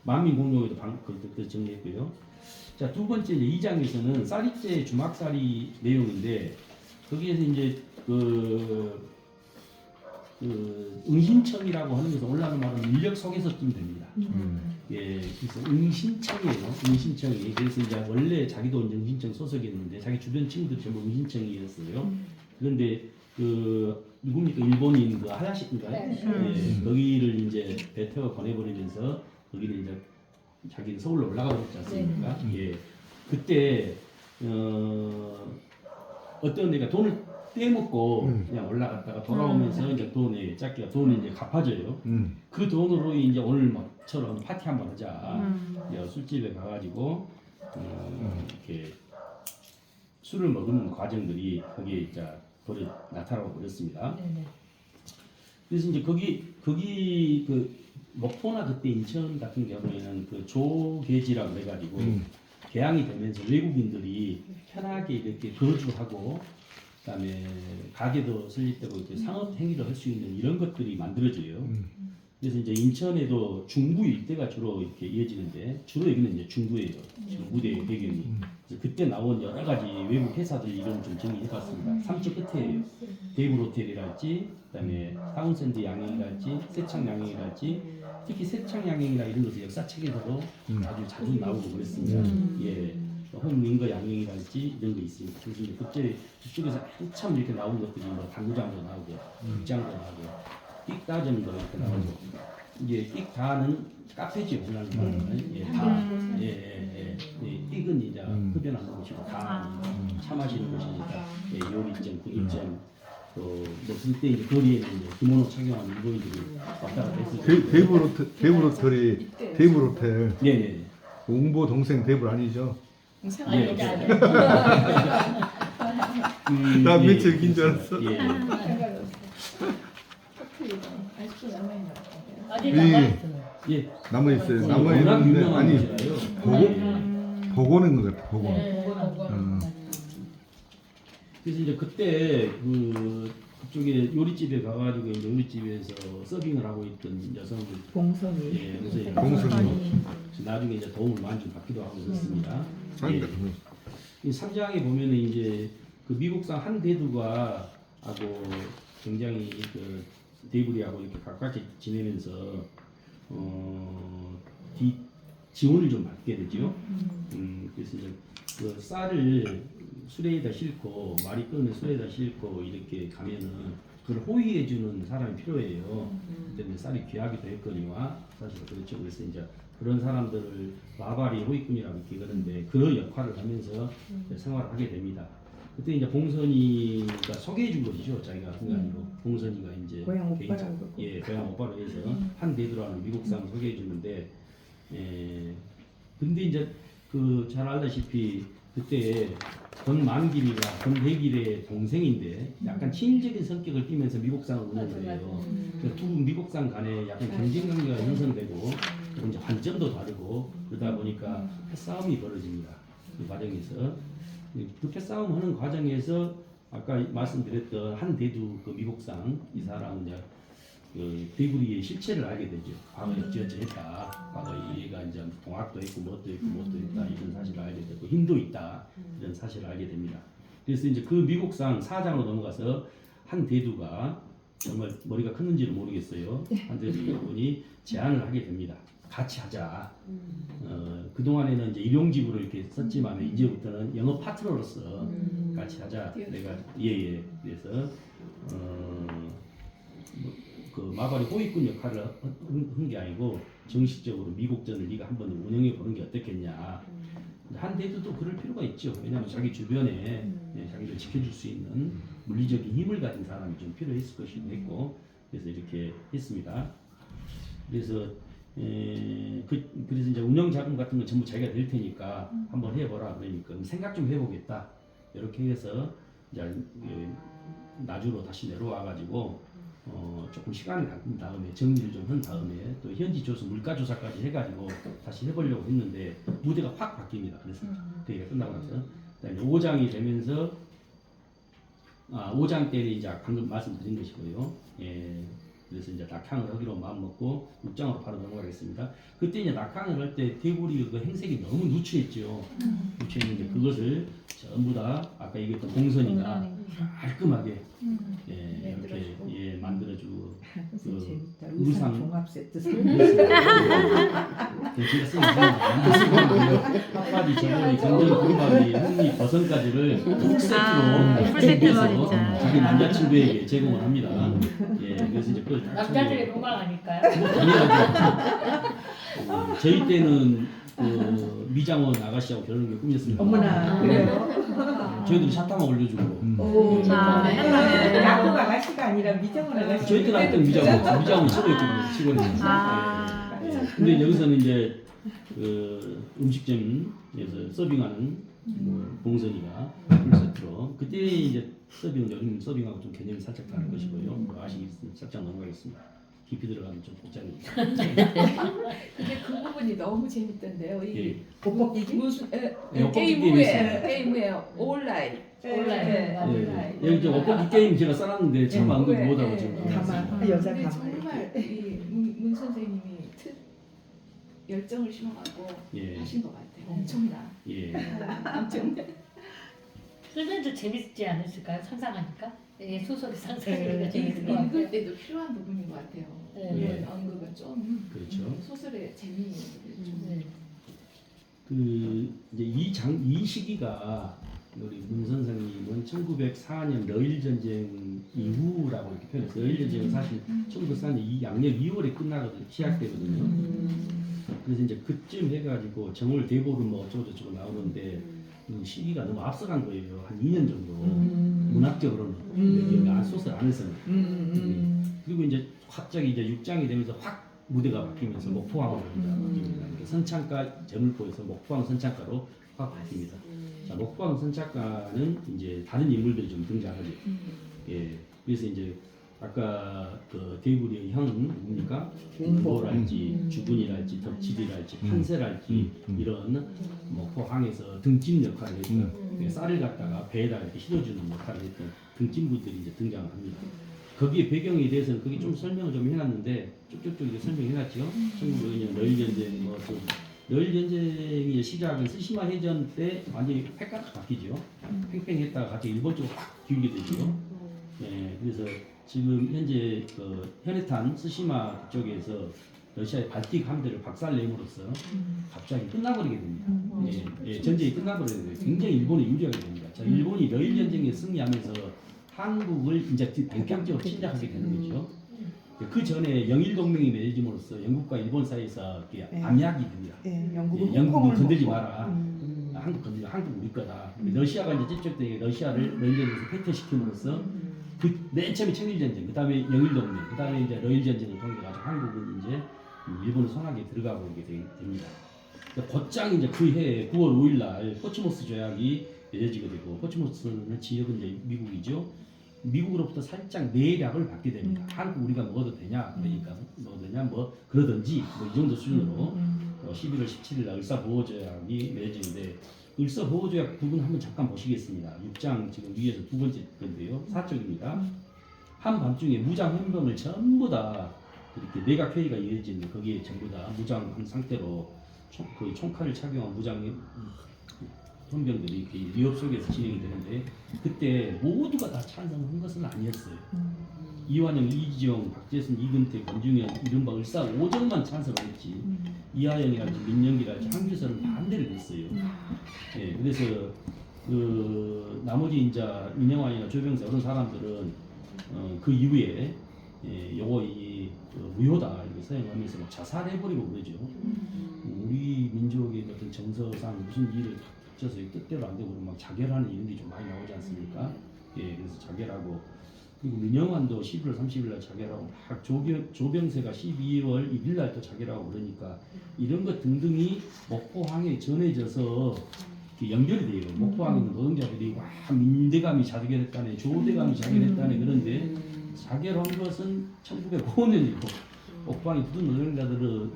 만민공동회도 그것도 정리했고요. 자, 두 번째 이제 2장에서는 쌀이째 주막살이 내용인데 거기에서 이제 응신청이라고 하는 것은 올라가는 말은 인력 속에서쯤 됩니다. 예, 그래서 응신청이에요. 응신청이 그래서 이제 원래 자기도 이제 응신청 소속이었는데 자기 주변 친구들이 전부 응신청이었어요. 그런데 그 누굽니까 일본인 그 하야시인가요? 예, 거기를 이제 배 태워 보내버리면서 거기를 이제 자기는 서울로 올라가 버렸지 않습니까? 예, 그때 어떤 데가 돈을 떼먹고 그냥 올라갔다가 돌아오면서 이제 돈이 짝기가 돈이 이제 갚아져요. 그 돈으로 이제 오늘 뭐처럼 파티 한번 하자. 이제 술집에 가가지고 이렇게 술을 먹는 과정들이 거기에 이제 나타나고 그랬습니다. 그래서 이제 거기 그 목포나 그때 인천 같은 경우에는 그 조계지라고 해가지고 개항이 되면서 외국인들이 편하게 이렇게 거주하고 그다음에 가게도 설립되고 이렇게 상업 행위를 할 수 있는 이런 것들이 만들어져요. 그래서 이제 인천에도 중구 일대가 주로 이렇게 이어지는데 주로 여기는 이제 중구예요. 중구대의 배경이. 그래서 그때 나온 여러 가지 외국 회사들 이름 좀 정리해봤습니다. 삼척 끝에예요. 데이블 호텔이랄지, 그다음에 타운샌드 양행이랄지, 세창 양행이랄지, 특히 세창 양행이나 이런 것은 역사책에서도 자주 나오고 그랬습니다. 예. 홍민거 양행이랄지 이런 거 있습니다. 그래서 이제 그때 그쪽에서 한참 이렇게 나온 것들이 뭐 당구장도 나오고 극장도 나오고 끽다점도 이렇게 나오고 이제 끽다는 카페지요. 우리나라 말은 끽은 이제 흡연하는 곳이고 차 마시는 곳이니까 요리점, 구기점 또뭐 그때 이제 거리에는 이제 기모노 착용하는 일본인들이 왔다 갔다 했을 때 데이블 호텔. 네네. 옹보 동생 데이블 아니죠? 아니다. 나 며칠 긴 줄 알았어. 아직 이- 남아있어요. 예. 남아 있어요. 워낙 남아 있는데 유명한 아니 곳이라요. 복원인 것 같아. 복원. 네. 그래서 이제 그때 그 그쪽에 요리집에 가가지고 이제 요리집에서 서빙을 하고 있던 여성들 봉선이. 예, 그래서 봉선이. 나중에 이제 도움을 많이 좀 받기도 하고 그렇습니다. 아니, 이 3장에 보면은 이제 그 미국산 한 대두가 하고 굉장히 그 데이브리하고 이렇게 가깝게 지내면서 지원을 좀 받게 되죠. 그래서 이제 그 쌀을 수레에다 싣고 말이 끄는 수레에다 싣고 이렇게 가면은 그걸 호위해주는 사람이 필요해요. 때문에 쌀이 귀하기도 했거니와 사실 그렇죠. 그래서 이제 그런 사람들을 마바리 호위꾼이라고 이렇게 그러는데 그 역할을 하면서 생활을 하게 됩니다. 그때 이제 봉선이가 소개해 준 것이죠. 자기가 순간으로 봉선이가 이제 고향 개인 오빠라고 그러고. 예, 고향 오빠로 해서 한 대두라는 미국상 소개해 주는데 근데 이제 그 잘 알다시피 그때 권 만길이가 권 대길의 동생인데 약간 친일적인 성격을 띠면서 미국상을 운영을 해요. 그러니까 두 미국상 간에 약간 경쟁 관계가 형성되고 그리고 이제 관점도 다르고 그러다 보니까 패싸움이 벌어집니다. 그 과정에서 그 패싸움 하는 과정에서 아까 말씀드렸던 한 대두 그 미국상 이 사람은 이제 그 대구리의 실체를 알게 되죠. 과거에 어찌어찌했다. 과거에 얘가 이제 동학도 했고 뭣도 했고 뭣도 했다 이런 사실을 알게 되고 힘도 있다 이런 사실을 알게 됩니다. 그래서 이제 그 미국상 4장으로 넘어가서 한 대두가 정말 머리가 컸는지는 모르겠어요. 한 대두분이 제안을 하게 됩니다. 같이 하자. 그 동안에는 이제 일용직으로 이렇게 썼지만 이제부터는 영업 파트너로서 같이 하자. 내가 예예. 그래서 그 마바리 호위꾼 역할을 한 게 아니고 정식적으로 미국전을 네가 한번 운영해 보는 게 어떻겠냐. 한 대두도 그럴 필요가 있죠. 왜냐하면 자기 주변에 자기를 지켜줄 수 있는 물리적인 힘을 가진 사람이 좀 필요했을 것이기도 했고 그래서 이렇게 했습니다. 그래서 그래서 이제 운영 자금 같은 건 전부 자기가 낼 테니까 한번 해보라 그러니까 생각 좀 해보겠다 이렇게 해서 이제 나주로 다시 내려와가지고 조금 시간을 갖은 다음에 정리를 좀 한 다음에 또 현지 조사 물가 조사까지 해가지고 다시 해보려고 했는데 무대가 확 바뀝니다. 그래서 대회가 끝나고 나서 그다음에 5장이 되면서 5장 때는 이제 방금 말씀드린 것이고요. 예. 그래서 이제 낙향을 하기로 마음 먹고 6장으로 바로 넘어가겠습니다. 그때 이제 낙향을 할 때 대구리 그 행색이 너무 누추했죠. 누추했는데 그것을 전부 다 아까 얘기했던 봉선이가 깔끔하게 이렇게 만들어주고 선생님 재밌다. 의상. 의상 종합 세트. 제가 쓰는 핫바지 저고리 전전 구리바지 흥미 버선까지를 풀세트로 풀세트로 준비해서 진짜. 자기 남자친구에게 제공을 합니다. 예, 그래서 이제 그걸 다 남자들의 로망 아닐까요? 당연하죠. 저희 때는 그 미장원 아가씨하고 결혼을 꿈이었습니다. 어머나 그래요. 저희들은 샷타만 올려주고 오. 아, 야구 아가씨가 아니라 미정원 아가씨. 저희 때는 할때 미장원이 최고였거든요. 시골에는. 아. 예. 근데 여기서는 이제 그 음식점에서 서빙하는 봉선이가 풀세트로 그때 이제 서빙은 요즘 서빙하고 좀 개념이 살짝 다른 것이고요. 뭐 아시기 살짝 넘어가겠습니다. 깊이 들어가면 좀 복잡합니다. 근데 그 부분이 너무 재밌던데요. 이 예. 볶기 무슨 예, 게임 게임이 후에 있어요. 게임 후에 온라인 온라인. 여기 좀 엇보기 게임 제가 써놨는데 참 아무도 네, 못하고 네. 지금 가만 여자 근데 가만. 정말 이문 선생님이 열정을 심어가고 예. 하신 것 같아요. 엄청나. 예. 엄청나. 쓰면서 재밌지 않으실까요? 상상하니까? 예, 소설이 상상하니까 네. 재밌을 것 읽을 같아요. 때도 필요한 부분인 것 같아요. 네. 이런 언급은 좀 그렇죠. 소설의 재미를 좀 네. 그 이제 이 시기가 우리 문 선생님은 1904년 러일 전쟁 이후라고 이렇게 표현했어요. 러일 전쟁은 사실 1904년 이 양력 2월에 끝나거든 시작되거든요. 그래서 이제 그쯤 해가지고 정월 대보름 뭐 어쩌고 저쩌고 나오는데 이 시기가 너무 앞서간 거예요. 한 2년 정도 문학적으로는 소설 안에서는. 그리고 이제 갑자기 이제 6장이 되면서 확 무대가 바뀌면서 목포항으로 바뀝니다. 그러니까 선창가 제물포에서 목포항 선창가로 확 바뀝니다. 자, 목포항 선창가는 이제 다른 인물들이 좀 등장하죠. 예, 그래서 이제 아까 그 대구리의 형 뭡니까? 웅보랄지 주군이랄지 덕질이랄지 판세랄지 이런 뭐 포항에서 등짐 역할을 했던 쌀을 갖다가 배에다 이렇게 실어주는 역할을 했던 등짐분들이 이제 등장을 합니다. 거기에 배경에 대해서는 그게 좀 설명을 좀 해놨는데 쭉쭉쭉 이렇게 설명해놨죠. 1905년 러일전쟁 러일전쟁이 시작은 스시마 해전 때 완전히 획가닥 바뀌죠. 팽팽했다가 갑자기 일본 쪽으로 확 기울게 되죠. 네, 그래서 지금 현재 그 현해탄 스시마 쪽에서 러시아의 발틱 함대를 박살내므로써 갑자기 끝나버리게 됩니다. 전쟁이 끝나버리게 돼요. 굉장히 일본에 유리하게 됩니다. 자, 일본이 러일 전쟁에 승리하면서 한국을 이제 본격적으로 침략하게 되는 거죠. 그 전에 영일 동맹이 맺어짐으로써 영국과 일본 사이에서 압약이 됩니다. 영국은 영국은 건들지 먹고. 마라. 한국 건들지 마. 한국 우리 거다. 러시아가 이제 직접적인 러시아를 러일전쟁에서 패퇴시킴으로써 그 맨 처음에 청일전쟁, 그 다음에 영일동맹, 그 다음에 이제 러일전쟁을 통해가지고 한국은 이제 일본을 손아귀에 들어가고 이렇게 됩니다. 곧장 이제 그 해에 9월 5일날 포츠모스 조약이 맺어지게 되고, 포츠모스는 지역은 이제 미국이죠. 미국으로부터 살짝 내략을 받게 됩니다. 한국 우리가 먹어도 되냐? 그러니까 먹어도 되냐? 뭐 그러든지 뭐 이 정도 수준으로 11월 17일 날 을사보호조약이 맺어지는데, 을사보호조약 부분 한번 잠깐 보시겠습니다. 6장 지금 위에서 두 번째 건데요. 4쪽입니다. 한밤중에 무장 헌병을 전부 다 이렇게 내각 회의가 이어지는, 거기에 전부 다 무장한 상태로 거의 총칼을 착용한 무장 헌병들이 이렇게 위협 속에서 진행이 되는데, 그때 모두가 다 찬성한 것은 아니었어요. 이완영, 이지영, 박재순, 이근태, 권중현, 이른바 을사 5정만 찬성을 했지, 이하영이랄지 민영기랄지 한규선은 반대를 했어요. 예, 그래서 그 나머지 이제 민영환이나 조병세 이런 사람들은 그 이후에 요거 무효다 이렇게 사용하면서 막 자살해버리고 그러죠. 우리 민족의 어떤 정서상 무슨 일을 탁 져서 뜻대로 안 되고 막 자결하는 이런 게 좀 많이 나오지 않습니까? 예, 그래서 자결하고, 그리고 민영환도 11월 30일 날 자결하고, 막 조병세가 12월 1일 날 또 자결하고, 그러니까 이런 것 등등이 목포항에 전해져서 연결이 돼요. 목포항에 있는 노동자들이 와 민대감이 자결했다네, 조대감이 자결했다네. 그런데 자결한 것은 1905년이고 목포항의 모든 노동자들의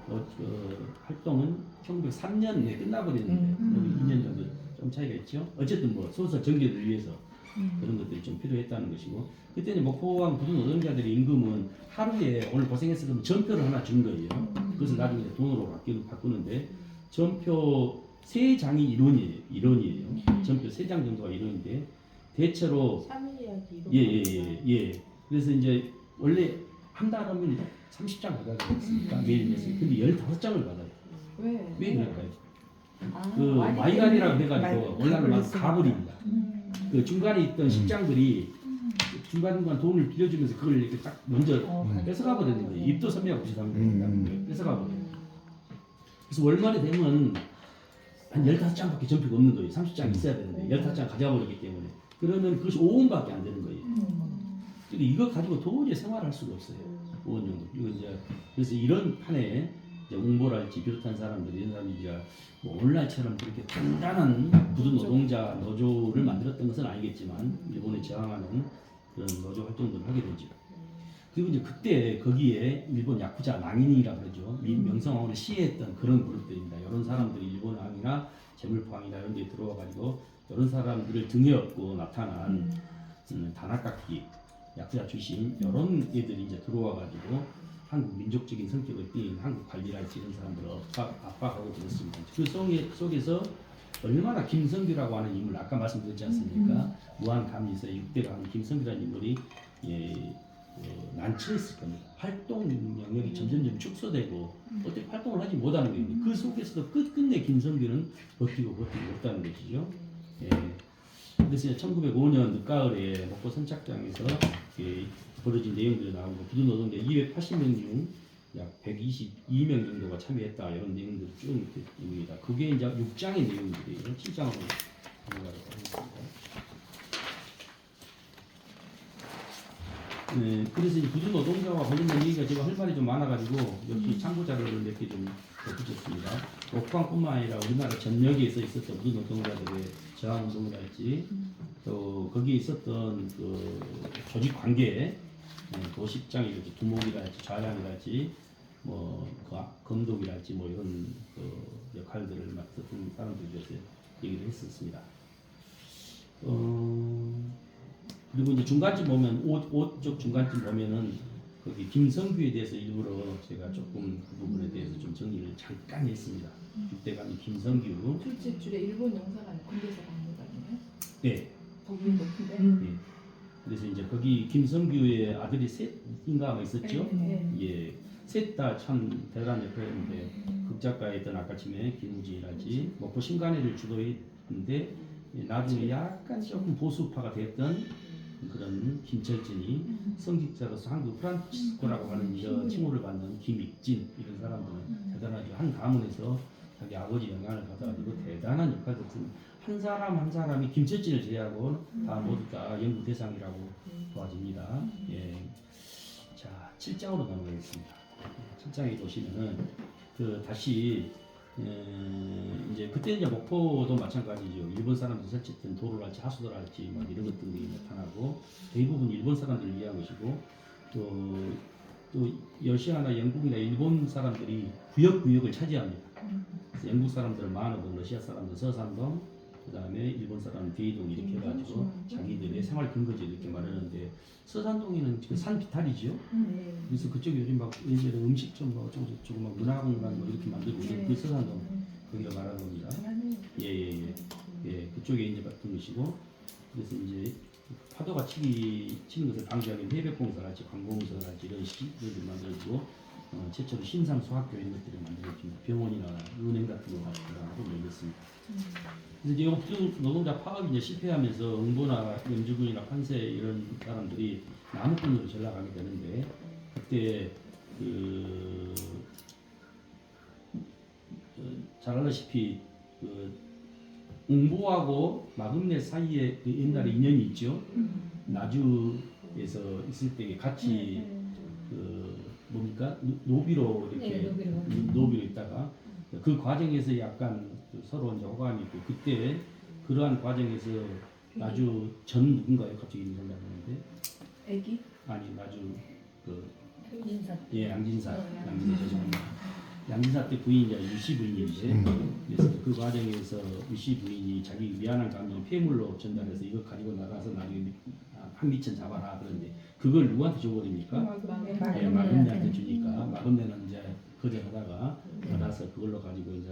활동은 1903년에 끝나버렸는데 2년 정도 좀 차이가 있죠. 어쨌든 뭐 소설 전개를 위해서 그런 것들이 좀 필요했다는 것이고, 그때는 목포항 부두 노동자들의 임금은 하루에 오늘 고생했을 거면 전표를 하나 준 거예요. 그래서 나중에 돈으로 바꾸는데, 전표 3장이 일원이에요. 전표 3장 정도가 일원인데, 대체로 3일이야기 예. 그래서 이제 원래 한 달 하면 30장 받아야 되겠습니까? 매일 매일. 근데 15장을 받아요. 왜 그럴까요? 그 마이간이라고 해가지고 원래는 막 가불입니다. 그 중간에 있던 식장들이 중간중간 돈을 빌려주면서 그걸 이렇게 딱 먼저 뺏어가 버리는 거예요. 입도 선명 없이 담는 뺏어가 버려요. 그래서 월말에 되면 한 15장밖에 전표가 없는 거예요. 30장 있어야 되는데 15장 가져가 버리기 때문에. 그러면 그것이 5원밖에 안 되는 거예요. 근데 이거 가지고 도저히 생활할 수가 없어요. 5원 정도. 이거 이제 그래서 이런 판에 이제 웅보랄지 비롯한 사람들이, 이런 사람들이 이제 뭐 오늘날처럼 그렇게 단단한 부두 노동자 노조를 만들었던 것은 아니겠지만 일본에 저항하는 그런 노조 활동들을 하게 되죠. 그리고 이제 그때 거기에 일본 야쿠자 낭인이라고 그러죠. 명성황후를 시해했던 그런 그룹들입니다. 이런 사람들이 일본항이나 제물포항이나 이런 데 들어와 가지고 이런 사람들을 등에 업고 나타난 다나카키 야쿠자 출신 이런 애들이 이제 들어와 가지고 한국 민족적인 성격을 띈 한국 관리랄지 이런 사람들을 압박하고 그랬습니다. 그 속에서 얼마나 김성규라고 하는 인물, 아까 말씀드렸지 않습니까? 무한감리서의 6대가 김성규라는 인물이 난처했을 겁니다. 활동 영역이 점점점 축소되고 어떻게 활동을 하지 못하는 거예요. 그 속에서도 끝끝내 김성규는 버티고 못다는 것이죠. 예. 그래서 1905년 늦가을에 목포 선착장에서 벌어진 내용들이 나오고, 부두 노동자 280명 중 약 122명 정도가 참여했다, 이런 내용들이 쭉 있습니다. 그게 이제 6장의 내용들이에요. 7장으로 넘어가도록 하겠습니다. 네, 그래서 이제 부두 노동자와 관련된 얘기가 제가 할 말이 좀 많아가지고 여기 참고 자료를 몇 개 좀 붙였습니다. 목포항뿐만 아니라 우리나라 전역에서 있었던 부두 노동자들의 저항운동이랄지, 또 거기에 있었던 그 조직 관계, 도식장이랄지 두목이랄지 좌양이랄지 뭐 검독이랄지 뭐 이런 그 역할들을 맡았던 사람들에 대해서 얘기를 했었습니다. 그리고 이제 중간쯤 보면 옷쪽 중간쯤 보면은 거기 김성규에 대해서 일부러 제가 조금 그 부분에 대해서 좀 정리를 잠깐 했습니다. 육대감이 김성규. 둘째 줄에 일본 영사관 군대에서 간거 아니에요? 네. 거기 높은데. 네. 그래서 이제 거기 김성규의 아들이 셋인가 아마 있었죠. 예. 셋 다 참 대단한 역할인데 극작가였던 아까침에 김우진이라지 먹고 신간회를 주도했는데 나중에 약간 조금 보수파가 됐던 그런 김철진이 성직자로서 한국 프란치스코라고 하는 이런 칭호를 받는 김익진 이런 사람들은 대단하죠. 한 가문에서 자기 아버지 영향을 받아가지고 대단한 역할을 한 사람 한 사람이 김철진을 제외하고 다 모두 다 연구 대상이라고 도와집니다. 예. 자, 7장으로 넘어가겠습니다. 7장에 보시면은 그 다시 이제 그때 이제 목포도 마찬가지죠. 일본 사람들 설치했던 도로랄지 하수도랄지 막 이런 것들이 나타나고 대부분 일본 사람들을 위한 것이고 또 러시아나 영국이나 일본 사람들이 구역을 차지합니다. 그래서 영국 사람들은 만호동, 러시아 사람들 서산동, 그다음에 일본 사람은 대이동 이렇게 해가지고 자기들의 생활 근거지를 이렇게 마련하는데 서산동에는 그 산 비탈이죠. 그래서 그쪽 요즘 막 예전에 음식점 뭐 조금 막 문화공간 뭐 이렇게 만들고 있는 그 서산동 거기가 말하는 겁니다. 예, 그쪽에 이제 같은 것이고 그래서 이제 파도가 치는 것을 방지하기 위해 해백공사랄지 관공서랄지 이런 식들을 만들어주고 최초로 신상수학교 이런 것들을 만들어줍니다. 병원이나 은행 같은 거 하고 열렸습니다. 그래서 이제 노동자 파업이 이제 실패하면서 응보나 염주군이나 판세 이런 사람들이 남우권으로 전락하게 되는데 그때 잘 알다시피 웅보하고 마금내 사이에 그 옛날에 인연이 있죠. 나주에서 있을 때 같이 뭡니까 노비로 이렇게 노비로 있다가 그 과정에서 약간 서로 이제 호감이 있고 그때 그러한 과정에서 나주 전 누군가요? 갑자기 이름 생각나는데 애기? 아니 나주 양진사. 예 양진사 죄송합니다. 양진사 때 부인이 이제 유씨 부인인데 그래서 그 과정에서 유씨 부인이 자기 미안한 감정 폐물로 전달해서 이거 가지고 나가서 나중에 한미천 잡아라 그런데 그걸 누구한테 줘버립니까? 예, 마금내한테 주니까 마금내는 이제 거절하다가 받아서 그걸로 가지고 이제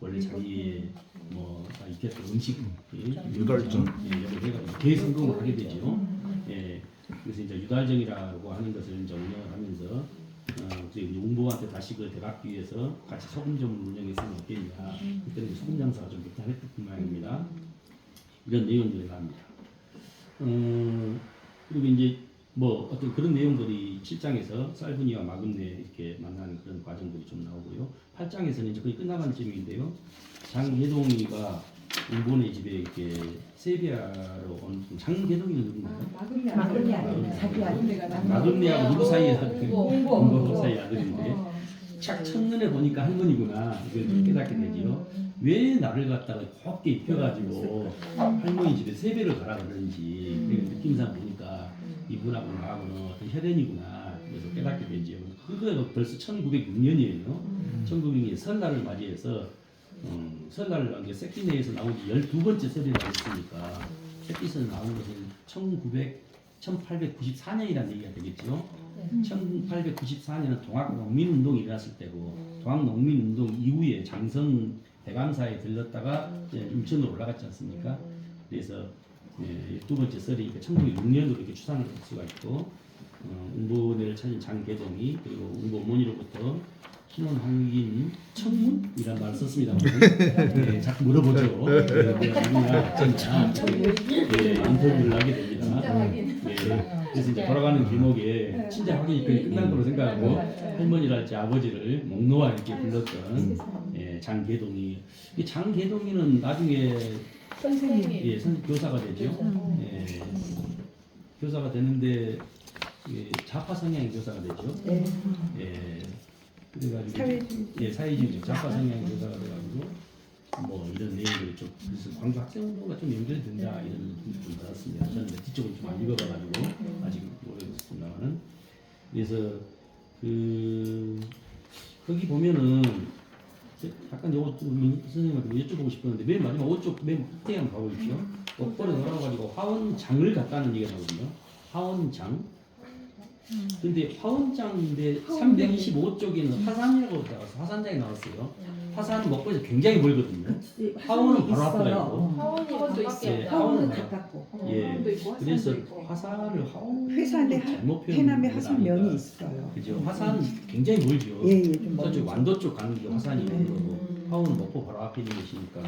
원래 자기 뭐 익혔던 음식 유달정 이렇게 해가지고 대성공을 하게 되죠. 예, 그래서 이제 유달정이라고 하는 것을 이제 운영을 하면서 웅보한테 다시 그 대갚기 위해서 같이 소금점을 운영했으면 어땠냐. 그때는 이제 소금 장사가 좀 못했던 모양입니다. 이런 내용들이 나옵니다. 그리고 이제 뭐 어떤 그런 내용들이 7장에서 쌀분이와 마금내 이렇게 만나는 그런 과정들이 좀 나오고요. 8장에서는 이제 거의 끝나가는 쯤인데요. 장계동이가 일본의 집에 이렇게 세비야로 온 장계동이는 누군가요? 마금내 아니에요. 자기 아들. 마금내하고 누구 사이에 웅보 사이 아들인데 착 첫눈에 보니까 할머니구나 이걸 깨닫게 되지요. 왜 나를 갖다가 곱게 입혀가지고 할머니 집에 세배를 가라 그러는지 느낌상 보니까 이분하고 나하고는 어떤 혈연이구나 그래서 깨닫게 되지요. 그거 벌써 1906년이에요. 1906년 설날을 맞이해서 설날 이제 세키네에서 나온 지 12번째 설이라고 했으니까 세키에서 나온 것은 1894년이라는 얘기가 되겠죠. 1894년은 동학농민운동이 일어났을 때고 동학농민운동 이후에 장성 대감사에 들렀다가 인천으로 올라갔지 않습니까? 그래서 두 번째 설이니까 1906년으로 이렇게 추산을 할 수가 있고 웅보내를 찾은 장계동이 그리고 웅보 어머니로부터 신혼항긴 청문이라는 말을 썼습니다. 자꾸 물어보죠. 누구냐 어쩌냐 인터뷰를 하게 됩니다. 그래서 이제 돌아가는 길목에 친자 확인이 거의 끝난 거로 생각하고 할머니랄지 아버지를 목놓아 이렇게 불렀던 장계동이 이 장계동이는 나중에 선생님. 교사가 되죠. 교사가 되는데 좌파 성향의 교사가 되죠. 그래가지고 사회주의 좌파 성향의 교사가 돼가지고 뭐 이런 내용들이 좀 그래서 광주 학생운동과 좀 연결된다 이런 느낌이 좀 받았습니다. 저는 뒤쪽은 좀 안 읽어봐가지고 아직 모르겠습니다만 보면은. 그래서 그 거기 보면은 약간 요거 선생님한테 여쭤보고 싶었는데 맨 마지막 오쪽 맨 끝에 한번 가보십시오. 똑바로 돌아가지고 화원장을 갔다는 얘기가 나거든요. 화원장. 근데 화원장인데 325쪽에는 화산이라고 나와서 화산장이 나왔어요. 화산은 먹고에서 굉장히 멀거든요. 화원은 바로 앞에 있고. 하원도 예, 있어요. 하원은 하원은 가깝고 예. 그래서 화산을 회산에 잘못 표현. 해남에 화산면이 있어요. 그죠. 화산 굉장히 멀죠. 예, 좀 저쪽 멀죠. 완도 쪽 가는 게 화산이 음. 있는 거고 화원은 먹고 바로 앞에 있는 것이니까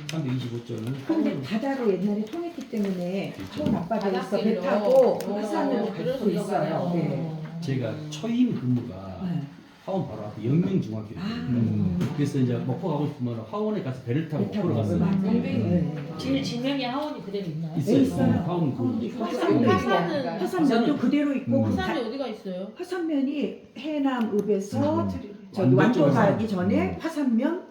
325쪽은 근데 바다로 옛날에 통했기 때문에 그렇죠. 하원 앞바다에서 배 바닷길로. 타고 화산으로 갈 그래서 수 있어요. 올라가요. 네. 제가 초임 근무가 네. 화원 바로 앞에 영명중학교였거든요. 그래서 이제 먹고 가고 싶으면 화원에 가서 배를 타고 배 타고 먹으러 갔어요. 맞아요. 지금 지명이 하원이 그대로 있나요? 있어요. 네, 있어요. 화원 그 화산은 화산면도 그대로 있고 화산이 어디가 있어요? 화산면이 해남읍에서 저기 완도 완도 쪽에서. 가기 전에 화산면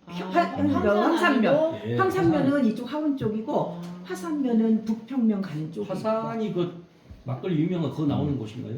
황산면. 아니고? 예, 황산면은 이쪽 하원 쪽이고 화산면은 북평면 가는 쪽이고 화산이 그 막걸리 유명한 거 나오는 곳인가요?